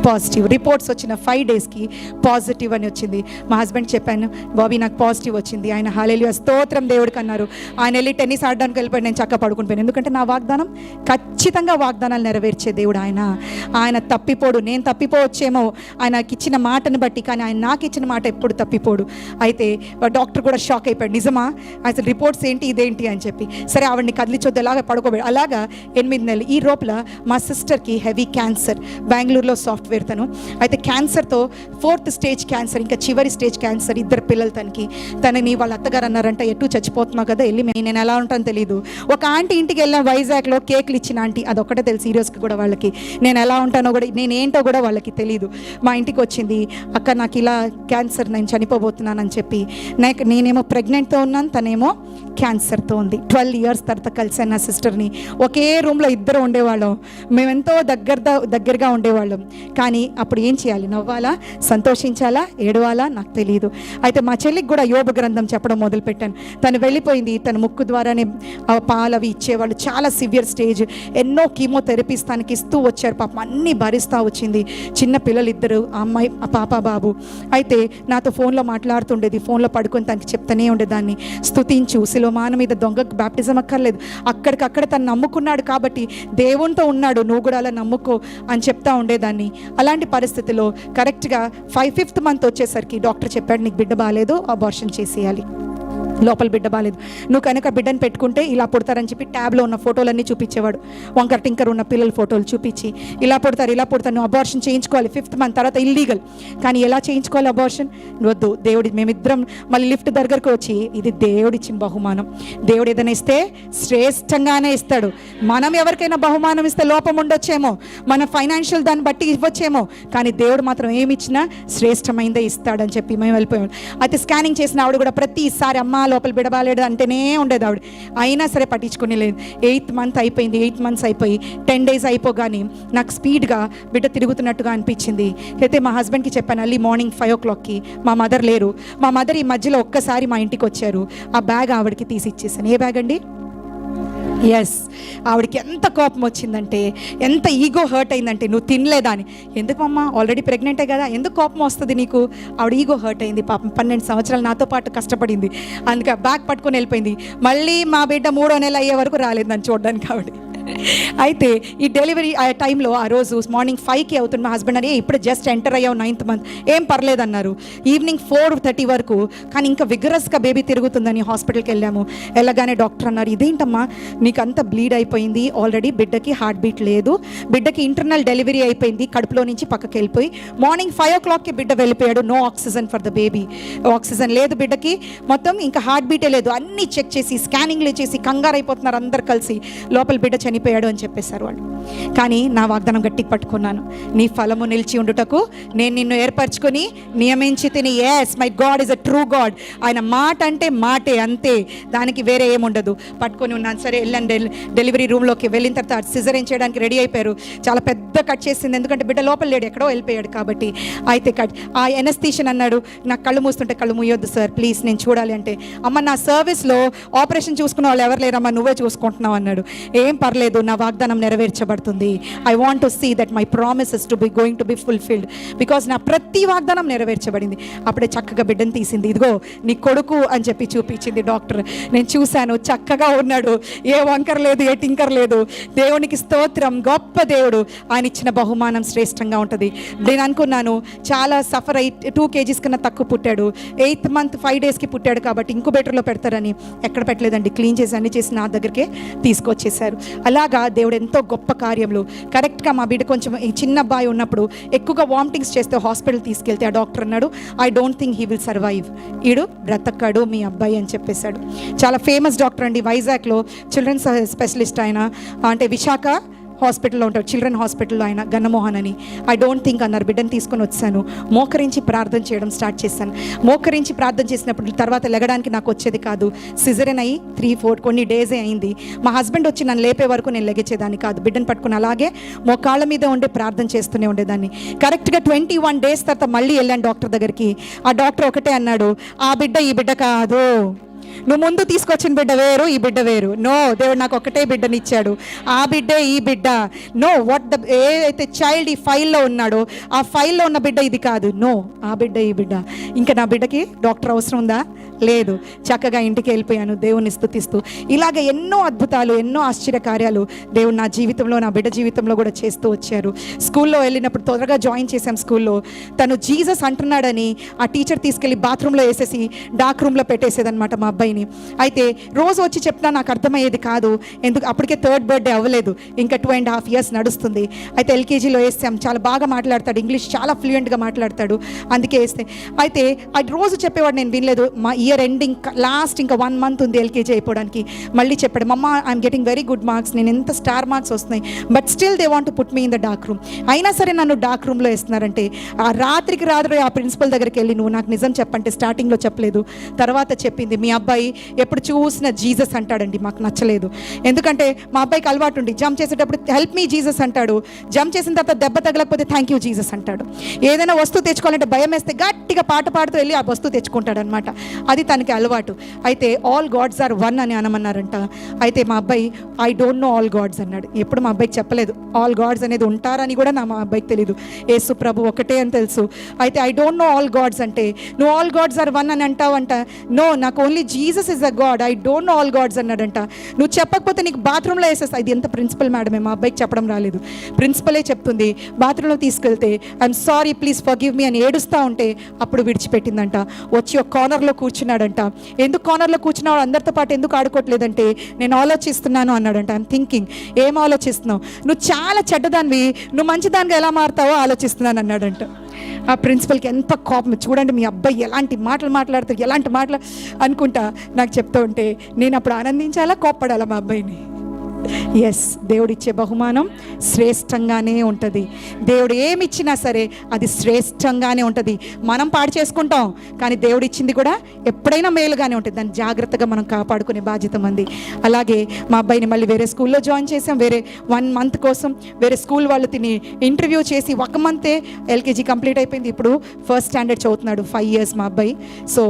పాజిటివ్ రిపోర్ట్స్ వచ్చిన 5 daysకి పాజిటివ్ అని వచ్చింది. మా హస్బెండ్ చెప్పాను, బాబీ నాకు పాజిటివ్ వచ్చింది. ఆయన హల్లెలూయా స్తోత్రం దేవుడికి అన్నారు. ఆయన వెళ్ళి టెన్నిస్ ఆడడానికి వెళ్ళిపోయి నేను చక్క పడుకునిపోయాను. ఎందుకంటే నా వాగ్దానం ఖచ్చితంగా వాగ్దానాలు నెరవేర్చే దేవుడు ఆయన తప్పిపోడు. నేను తప్పిపోవచ్చేమో ఆయనకి ఇచ్చిన మాటను బట్టి, కానీ ఆయన నాకు ఇచ్చిన మాట ఎప్పుడు తప్పిపోడు. అయితే డాక్టర్ కూడా షాక్ అయిపోయాడు, నిజమా అసలు రిపోర్ట్స్ ఏంటి ఇదేంటి అని చెప్పి. సరే ఆవిడని కదిలిచొద్దు, అలాగే పడుకోబెడు. అలాగా 8 నెలలు. ఈ లోపల మా సిస్టర్కి హెవీ క్యాన్సర్, బెంగళూరులో సాఫ్ట్వేర్ తను. అయితే క్యాన్సర్తో 4th stage క్యాన్సర్, ఇంకా చివరి స్టేజ్ క్యాన్సర్. 2 పిల్లలు తనని వాళ్ళ అత్తగారు అన్నారంట, ఎటు చచ్చిపోతున్నావు కదా వెళ్ళి, నేను ఎలా ఉంటానో తెలీదు. ఒక ఆంటీ ఇంటికి వెళ్ళిన వైజాగ్లో కేకులు ఇచ్చిన ఆంటీ, అదొక్కటే తెలుసు. ఈ రోజుకి కూడా వాళ్ళకి నేను ఎలా ఉంటానో కూడా, నేనేంటో కూడా వాళ్ళకి తెలీదు. మా ఇంటికి వచ్చింది, అక్క నాకు ఇలా క్యాన్సర్, నేను చనిపోబోతున్నానని చెప్పి. నేనేమో ప్రెగ్నెంట్తో ఉన్నాను, తనేమో క్యాన్సర్తో ఉంది. 12 years తర్వాత కలిసాను నా సిస్టర్ని. ఒకే రూమ్లో ఇద్దరు ఉండేవాళ్ళం, మేమెంతో దగ్గరగా ఉండేవాళ్ళం. కానీ అప్పుడు ఏం చేయాలి, నవ్వాలా, సంతోషించాలా, ఏడవాలా నాకు తెలియదు. అయితే మా చెల్లికి కూడా యోబు గ్రంథం చెప్పడం మొదలుపెట్టాను. తను వెళ్ళిపోయింది, తన ముక్కు ద్వారానే పాలు అవి ఇచ్చేవాళ్ళు. చాలా సివియర్ స్టేజ్, ఎన్నో కీమోథెరపీస్ తనకి ఇస్తూ వచ్చారు. పాపం అన్నీ భరిస్తూ వచ్చింది. చిన్న పిల్లలు 2, ఆ అమ్మాయి, ఆ పాప బాబు. అయితే నాతో ఫోన్లో మాట్లాడుతుండేది, ఫోన్లో పడుకొని తనకి చెప్తానే ఉండేదాన్ని, స్తుతించు, సిలోమాన మీద దొంగకు బ్యాప్టిజం అక్కర్లేదు, అక్కడికక్కడ తను నమ్ముకున్నాడు కాబట్టి దేవునితో ఉన్నాడు, నువ్వు కూడా అలా నమ్ముకో అని చెప్తా ఉండేదాన్ని. అలాంటి పరిస్థితిలో కరెక్ట్గా 5th month వచ్చేసరికి డాక్టర్ చెప్పాడు, నీకు బిడ్డ బాగాలేదు, అబార్షన్ చేసేయాలి, లోపల బిడ్డ బాగాలేదు, నువ్వు కనుక బిడ్డను పెట్టుకుంటే ఇలా పుడతారని చెప్పి ట్యాబ్లో ఉన్న ఫోటోలన్నీ చూపించేవాడు. వంకర టింకర్ ఉన్న పిల్లల ఫోటోలు చూపించి, ఇలా పుడతారు, నువ్వు అబార్షన్ చేయించుకోవాలి 5th month తర్వాత, ఇల్లీగల్. కానీ ఎలా చేయించుకోవాలి అబార్షన్? వద్దు, దేవుడి, మేమిద్దరం మళ్ళీ లిఫ్ట్ దగ్గరకు వచ్చి, ఇది దేవుడిచ్చిన బహుమానం, దేవుడు ఏదైనా ఇస్తే శ్రేష్టంగానే ఇస్తాడు. మనం ఎవరికైనా బహుమానం ఇస్తే లోపం ఉండొచ్చేమో, మన ఫైనాన్షియల్ దాన్ని బట్టి ఇవ్వచ్చేమో, కానీ దేవుడు మాత్రం ఏమి ఇచ్చినా శ్రేష్టమైందే ఇస్తాడని చెప్పి మేము వెళ్ళిపోయాం. అయితే స్కానింగ్ చేసిన ఆవిడ కూడా ప్రతిసారి, అమ్మ లోపల బిడబాలేడు అంటేనే ఉండేది ఆవిడ. అయినా సరే పట్టించుకుని లేదు. 8th month అయిపోయింది, 8 months అయిపోయి 10 days అయిపోగానే నాకు స్పీడ్గా బిడ్డ తిరుగుతున్నట్టుగా అనిపించింది. అయితే మా హస్బెండ్కి చెప్పాను, అల్లి మార్నింగ్ 5 o'clockకి. మా మదర్ లేరు. మా మదర్ ఈ మధ్యలో ఒక్కసారి మా ఇంటికి వచ్చారు. ఆ బ్యాగ్ ఆవిడకి తీసి ఇచ్చేసాను. ఏ బ్యాగ్ అండి? ఎస్. ఆవిడకి ఎంత కోపం వచ్చిందంటే, ఎంత ఈగో హర్ట్ అయిందంటే, నువ్వు తినలేదా అని. ఎందుకు అమ్మ, ఆల్రెడీ ప్రెగ్నెంటే కదా, ఎందుకు కోపం వస్తుంది నీకు? ఆవిడ ఈగో హర్ట్ అయింది. పాపం 12 సంవత్సరాలు నాతో పాటు కష్టపడింది. అందుకే బ్యాగ్ పట్టుకొని వెళ్ళిపోయింది. మళ్ళీ మా బిడ్డ 3వ నెల అయ్యే వరకు రాలేదు నన్ను చూడడానికి ఆవిడ. అయితే ఈ డెలివరీ ఆ టైంలో, ఆ రోజు మార్నింగ్ 5కి అవుతుంది. మా హస్బెండ్ అని, ఇప్పుడు జస్ట్ ఎంటర్ అయ్యావు 9th month, ఏం పర్లేదన్నారు. ఈవినింగ్ 4:30 వరకు, కానీ ఇంకా విగరస్గా బేబీ తిరుగుతుందని హాస్పిటల్కి వెళ్ళాము. వెళ్ళగానే డాక్టర్ అన్నారు, ఇదేంటమ్మా నీకు అంత బ్లీడ్ అయిపోయింది, ఆల్రెడీ బిడ్డకి హార్ట్ బీట్ లేదు, బిడ్డకి ఇంటర్నల్ డెలివరీ అయిపోయింది, కడుపులో నుంచి పక్కకి వెళ్ళిపోయి మార్నింగ్ 5 o'clockకి బిడ్డ వెళ్ళిపోయాడు. No oxygen for the baby, oxygen లేదు బిడ్డకి, మొత్తం ఇంకా హార్ట్ బీటే లేదు. అన్నీ చెక్ చేసి, స్కానింగ్లు చేసి కంగారు అయిపోతున్నారు అందరు కలిసి, లోపల బిడ్డ చనిపోయాడు అని చెప్పేశారు వాళ్ళు. కానీ నా వాగ్దానం గట్టిగా పట్టుకున్నాను, నీ ఫలము నిలిచి ఉండుటకు నేను నిన్ను ఏర్పరచుకొని నియమించి తిని. Yes, my god is a true god. ఆయన మాట అంటే మాటే, అంతే, దానికి వేరే ఏముండదు. పట్టుకొని ఉన్నాను. సరే వెళ్ళాను డెలివరీ రూమ్లోకి. వెళ్ళిన తర్వాత సిజరేన్ చేయడానికి రెడీ అయిపోయారు. చాలా పెద్ద కట్ చేసింది, ఎందుకంటే బిడ్డ లోపల లేడు, ఎక్కడో వెళ్ళిపోయాడు కాబట్టి. అయితే ఆ ఎనస్థీషియన్ అన్నాడు, నాకు కళ్ళు మూస్తుంటే, కళ్ళు మూయొద్దు సార్ ప్లీజ్, నేను చూడాలి అంటే, అమ్మ నా సర్వీస్లో ఆపరేషన్ చూసుకున్న వాళ్ళు ఎవరు లేరమ్మా, నువ్వే చూసుకుంటున్నావు అన్నాడు. ఏం పర్లేదు, నా వాగ్దానం నెరవేర్చబడుతుంది. I want to see that my promises to be going to be fulfilled, because నా ప్రతి వాగ్దానం నెరవేర్చబడింది. అప్పుడే చక్కగా బిడ్డను తీసింది. ఇదిగో నీ కొడుకు అని చెప్పి చూపించింది డాక్టర్. నేను చూశాను, చక్కగా ఉన్నాడు, ఏ వంకర లేదు, ఏ టింకర్ లేదు. దేవునికి స్తోత్రం, గొప్ప దేవుడు. ఆయన ఇచ్చిన బహుమానం శ్రేష్టంగా ఉంటుంది. నేను అనుకున్నాను చాలా సఫర్ అయి 2 kgs కన్నా తక్కువ పుట్టాడు. 8th month 5 daysకి పుట్టాడు కాబట్టి ఇంకుబేటర్లో పెడతారని. ఎక్కడ పెట్టలేదండి, క్లీన్ చేసి అన్ని చేసి నా దగ్గరికే తీసుకొచ్చేసారు. అలాగా దేవుడు ఎంతో గొప్ప కార్యములు. కరెక్ట్గా మా బిడ్డ కొంచెం ఈ చిన్న అబ్బాయి ఉన్నప్పుడు ఎక్కువగా వామిటింగ్స్ చేస్తే హాస్పిటల్ తీసుకెళ్తే ఆ డాక్టర్ అన్నాడు, I don't think he will survive, ఈడు బ్రతకడు మీ అబ్బాయి అని చెప్పేశాడు. చాలా ఫేమస్ డాక్టర్ అండి, వైజాగ్లో చిల్డ్రన్స్ స్పెషలిస్ట్ ఆయన, అంటే విశాఖ హాస్పిటల్లో ఉంటాడు, చిల్డ్రన్ హాస్పిటల్లో ఆయన, గన్నమోహన్ అని. ఐ డోంట్ థింక్ అన్నారు. బిడ్డను తీసుకొని వచ్చాను, మోకరించి ప్రార్థన చేయడం స్టార్ట్ చేశాను. మోకరించి ప్రార్థన చేసినప్పుడు తర్వాత లెగడానికి నాకు వచ్చేది కాదు. సిజరన్ అయ్యి 3-4 కొన్ని డేసే అయింది. మా హస్బెండ్ వచ్చి నన్ను లేపే వరకు నేను లెగిచేదాన్ని కాదు. బిడ్డను పట్టుకుని అలాగే మోకాళ్ళ మీద ఉండే ప్రార్థన చేస్తూనే ఉండేదాన్ని. కరెక్ట్గా 21 డేస్ తర్వాత మళ్ళీ వెళ్ళాను డాక్టర్ దగ్గరికి. ఆ డాక్టర్ ఒకటే అన్నాడు, ఆ బిడ్డ ఈ బిడ్డ కాదు, నువ్వు ముందు తీసుకొచ్చిన బిడ్డ వేరు, ఈ బిడ్డ వేరు. నో, దేవుడు నాకు ఒకటే బిడ్డనిచ్చాడు, ఆ బిడ్డే ఈ బిడ్డ. నో, ఏదైతే చైల్డ్ ఈ ఫైల్లో ఉన్నాడో ఆ ఫైల్లో ఉన్న బిడ్డ ఇది కాదు. నో, ఆ బిడ్డ ఈ బిడ్డ. ఇంకా నా బిడ్డకి డాక్టర్ అవసరం ఉందా? లేదు. చక్కగా ఇంటికి వెళ్ళిపోయాను దేవుని స్తుతిస్తూ. ఇలాగ ఎన్నో అద్భుతాలు, ఎన్నో ఆశ్చర్య కార్యాలు దేవుడు నా జీవితంలో, నా బిడ్డ జీవితంలో కూడా చేస్తూ వచ్చారు. స్కూల్లో వెళ్ళినప్పుడు త్వరగా జాయిన్ చేశాం స్కూల్లో. తను జీసస్ అంటున్నాడని ఆ టీచర్ తీసుకెళ్ళి బాత్రూంలో వేసేసి డార్క్ రూమ్లో పెట్టేసేదనమాట మా అబ్బాయిని. అయితే రోజు వచ్చి చెప్తున్నా నాకు అర్థమయ్యేది కాదు. ఎందుకు, అప్పటికే 3rd బర్త్డే అవ్వలేదు, ఇంకా 2.5 years నడుస్తుంది. అయితే ఎల్కేజీలో వేసాం. చాలా బాగా మాట్లాడతాడు, ఇంగ్లీష్ చాలా ఫ్లూయెంట్గా మాట్లాడతాడు, అందుకే వేస్తే. అయితే అది రోజు చెప్పేవాడు, నేను వినలేదు. మా ఇయర్ ఎండింగ్ లాస్ట్ ఇంకా 1 month ఉంది ఎల్కేజీ అయిపోవడానికి. మళ్ళీ చెప్పాడు, మమ్మ I'm getting very good marks, నేను ఎంత స్టార్ మార్క్స్ వస్తున్నాయి, but still they want to put me in the dark room. అయినా సరే నన్ను డార్క్ రూమ్లో వేస్తున్నారంటే, ఆ రాత్రికి రాత్రి ఆ ప్రిన్సిపల్ దగ్గరికి వెళ్ళి, నువ్వు నాకు నిజం చెప్పంటే స్టార్టింగ్లో చెప్పలేదు, తర్వాత చెప్పింది, మీ అబ్బాయి ఎప్పుడు చూసిన జీసస్ అంటాడండి. మాకు నచ్చలేదు, ఎందుకంటే మా అబ్బాయికి అలవాటు ఉండి జంప్ చేసేటప్పుడు హెల్ప్ మీ జీసస్ అంటాడు, జంప్ చేసిన తర్వాత దెబ్బ తగలకపోతే థ్యాంక్ యూ జీసస్ అంటాడు. ఏదైనా వస్తువు తెచ్చుకోవాలంటే భయం వేస్తే గట్టిగా పాట పాడుతూ వెళ్ళి ఆ వస్తువు తెచ్చుకుంటాడు అనమాట. అది తనకి అలవాటు. అయితే ఆల్ గాడ్స్ ఆర్ వన్ అని అనమన్నారంట. అయితే మా అబ్బాయి I don't know all gods అన్నాడు. ఎప్పుడు మా అబ్బాయికి చెప్పలేదు ఆల్ గాడ్స్ అనేది ఉంటారని కూడా మా అబ్బాయికి తెలియదు. యేసు ప్రభు ఒకటే అని తెలుసు. అయితే I don't know all gods అంటే, నువ్వు ఆల్ గాడ్స్ ఆర్ వన్ అని అంటావంట. నో, నాకు only Jesus is a god, I don't know all gods అన్నాడంట. నువ్వు చెప్పకపోతే నీకు బాత్రూంలో వేసేస్తా. ఇది ఎంత ప్రిన్సిపల్ మేడమే, మా అబ్బాయికి చెప్పడం రాలేదు. ప్రిన్సిపలే చెప్తుంది, బాత్రూంలో తీసుకెళ్తే I'm sorry please forgive me అని ఏడుస్తూ ఉంటే అప్పుడు విడిచిపెట్టిందంట. వచ్చి ఒక కార్నర్లో కూర్చున్నాడంట. ఎందుకు కార్నర్లో కూర్చున్నావు, అందరితో పాటు ఎందుకు ఆడుకోవట్లేదంటే, నేను ఆలోచిస్తున్నాను అన్నాడంట. ఐఎమ్ థింకింగ్, ఏం ఆలోచిస్తున్నావు? నువ్వు చాలా చెడ్డదానివి, నువ్వు మంచిదానిగా ఎలా మారుతావో ఆలోచిస్తున్నాను అన్నాడంట. ఆ ప్రిన్సిపల్కి ఎంత కోపం చూడండి, మీ అబ్బాయి ఎలాంటి మాటలు మాట్లాడుతారు, ఎలాంటి మాటలు అనుకుంటా నాకు చెప్తూ ఉంటే నేను అప్పుడు ఆనందించాలా, కోప్పడాలా మా అబ్బాయిని? ఎస్, దేవుడిచ్చే బహుమానం శ్రేష్టంగానే ఉంటుంది. దేవుడు ఏమిచ్చినా సరే అది శ్రేష్టంగానే ఉంటుంది. మనం పాడు చేసుకుంటాం, కానీ దేవుడు ఇచ్చింది కూడా ఎప్పుడైనా మేలుగానే ఉంటుంది. దాన్ని జాగ్రత్తగా మనం కాపాడుకునే బాధ్యత మంది. అలాగే మా అబ్బాయిని మళ్ళీ వేరే స్కూల్లో జాయిన్ చేసాం. వేరే 1 month కోసం వేరే స్కూల్ వాళ్ళు ఇంటర్వ్యూ చేసి 1 month ఎల్కేజీ కంప్లీట్ అయిపోయింది. ఇప్పుడు 1st standard చదువుతున్నాడు, 5 years మా అబ్బాయి. సో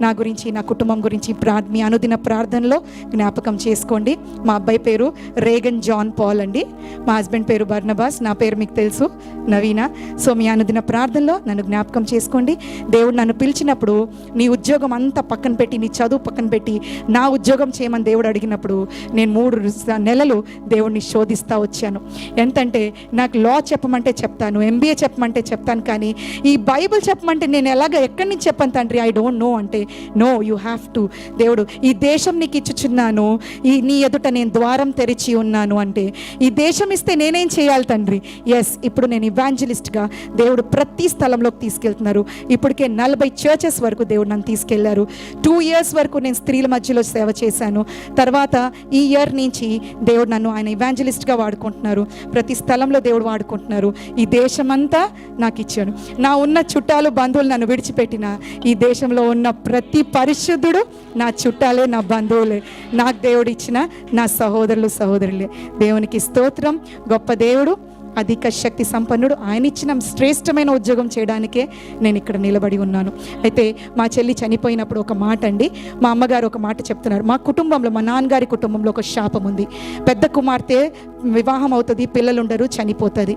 నా గురించి, నా కుటుంబం గురించి మీ అనుదిన ప్రార్థనలో జ్ఞాపకం చేసుకోండి. మా అబ్బాయి పేరు రేగన్ జాన్ పాల్ అండి. మా హస్బెండ్ పేరు బర్నబాస్, నా పేరు మీకు తెలుసు, నవీన. సో మీ అనుదిన ప్రార్థనలో నన్ను జ్ఞాపకం చేసుకోండి. దేవుడు నన్ను పిలిచినప్పుడు నీ ఉద్యోగం అంతా పక్కన పెట్టి, నీ చదువు పక్కన పెట్టి నా ఉద్యోగం చేయమని దేవుడు అడిగినప్పుడు నేను 3 నెలలు దేవుడిని శోధిస్తూ వచ్చాను. ఎంతంటే నాకు లా చెప్పమంటే చెప్తాను, MBA చెప్పమంటే చెప్తాను, కానీ ఈ బైబిల్ చెప్పమంటే నేను ఎక్కడి నుంచి చెప్పాను తండ్రి, ఐ డోంట్ నో అంటే, నో యూ హ్యావ్ టు. దేవుడు ఈ దేశం నీకు ఇచ్చుచున్నాను, నీ ఎదుట నేను ద్వారం తెరిచి ఉన్నాను అంటే, ఈ దేశం ఇస్తే నేనేం చేయాలి తండ్రి? ఎస్, ఇప్పుడు నేను ఇవాంజలిస్ట్గా దేవుడు ప్రతి స్థలంలోకి తీసుకెళ్తున్నారు. ఇప్పటికే 40 churches వరకు దేవుడు నన్ను తీసుకెళ్లారు. 2 years వరకు నేను స్త్రీల మధ్యలో సేవ చేశాను. తర్వాత ఈ ఇయర్ నుంచి దేవుడు నన్ను ఆయన ఇవాంజలిస్ట్గా వాడుకుంటున్నారు. ప్రతి స్థలంలో దేవుడు వాడుకుంటున్నారు. ఈ దేశమంతా నాకు ఇచ్చాడు. నా ఉన్న చుట్టాలు బంధువులు నన్ను విడిచిపెట్టిన ఈ దేశంలో ఉన్న ప్రతి పరిశుద్ధుడు నా చుట్టాలే, నా బంధువులే, నాకు దేవుడు ఇచ్చిన నా సహోదరులు సహోదరులే. దేవునికి స్తోత్రం. గొప్ప దేవుడు, అధిక శక్తి సంపన్నుడు. ఆయన ఇచ్చిన శ్రేష్టమైన ఉద్యోగం చేయడానికే నేను ఇక్కడ నిలబడి ఉన్నాను. అయితే మా చెల్లి చనిపోయినప్పుడు ఒక మాట అండి, మా అమ్మగారు ఒక మాట చెప్తున్నారు. మా కుటుంబంలో, మా నాన్నగారి కుటుంబంలో ఒక శాపం ఉంది. పెద్ద కుమార్తె వివాహం అవుతుంది, పిల్లలు ఉండరు, చనిపోతుంది.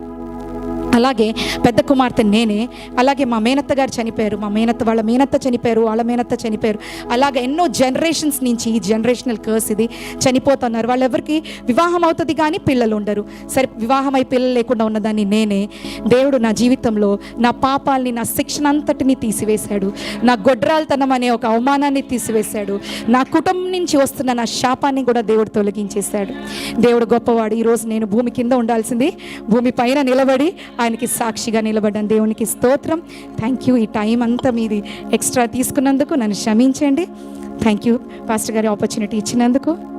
అలాగే పెద్ద కుమార్తె నేనే, అలాగే మా మేనత్త గారు చనిపోయారు, మా మేనత్త వాళ్ళ మేనత్త చనిపోయారు, వాళ్ళ మేనత్త చనిపోయారు. అలాగే ఎన్నో జనరేషన్స్ నుంచి ఈ జనరేషనల్ కర్స్ ఇది చనిపోతున్నారు. వాళ్ళెవరికి వివాహం అవుతుంది కానీ పిల్లలు ఉండరు. సరే, వివాహమై పిల్లలు లేకుండా ఉన్నదాన్ని నేనే. దేవుడు నా జీవితంలో నా పాపాలని, నా శిక్షణ అంతటిని తీసివేశాడు. నా గొడ్రాలతనం అనే ఒక అవమానాన్ని తీసివేశాడు. నా కుటుంబం నుంచి వస్తున్న నా శాపాన్ని కూడా దేవుడు తొలగించేశాడు. దేవుడు గొప్పవాడు. ఈరోజు నేను భూమి కింద ఉండాల్సింది భూమి పైన నిలబడి ఆయనకి సాక్షిగా నిలబడ్డాను. దేవునికి స్తోత్రం. Thank you. ఈ టైం అంతా మీది ఎక్స్ట్రా తీసుకున్నందుకు నన్ను క్షమించండి. థ్యాంక్ యూ పాస్టర్ గారి ఆపర్చునిటీ ఇచ్చినందుకు.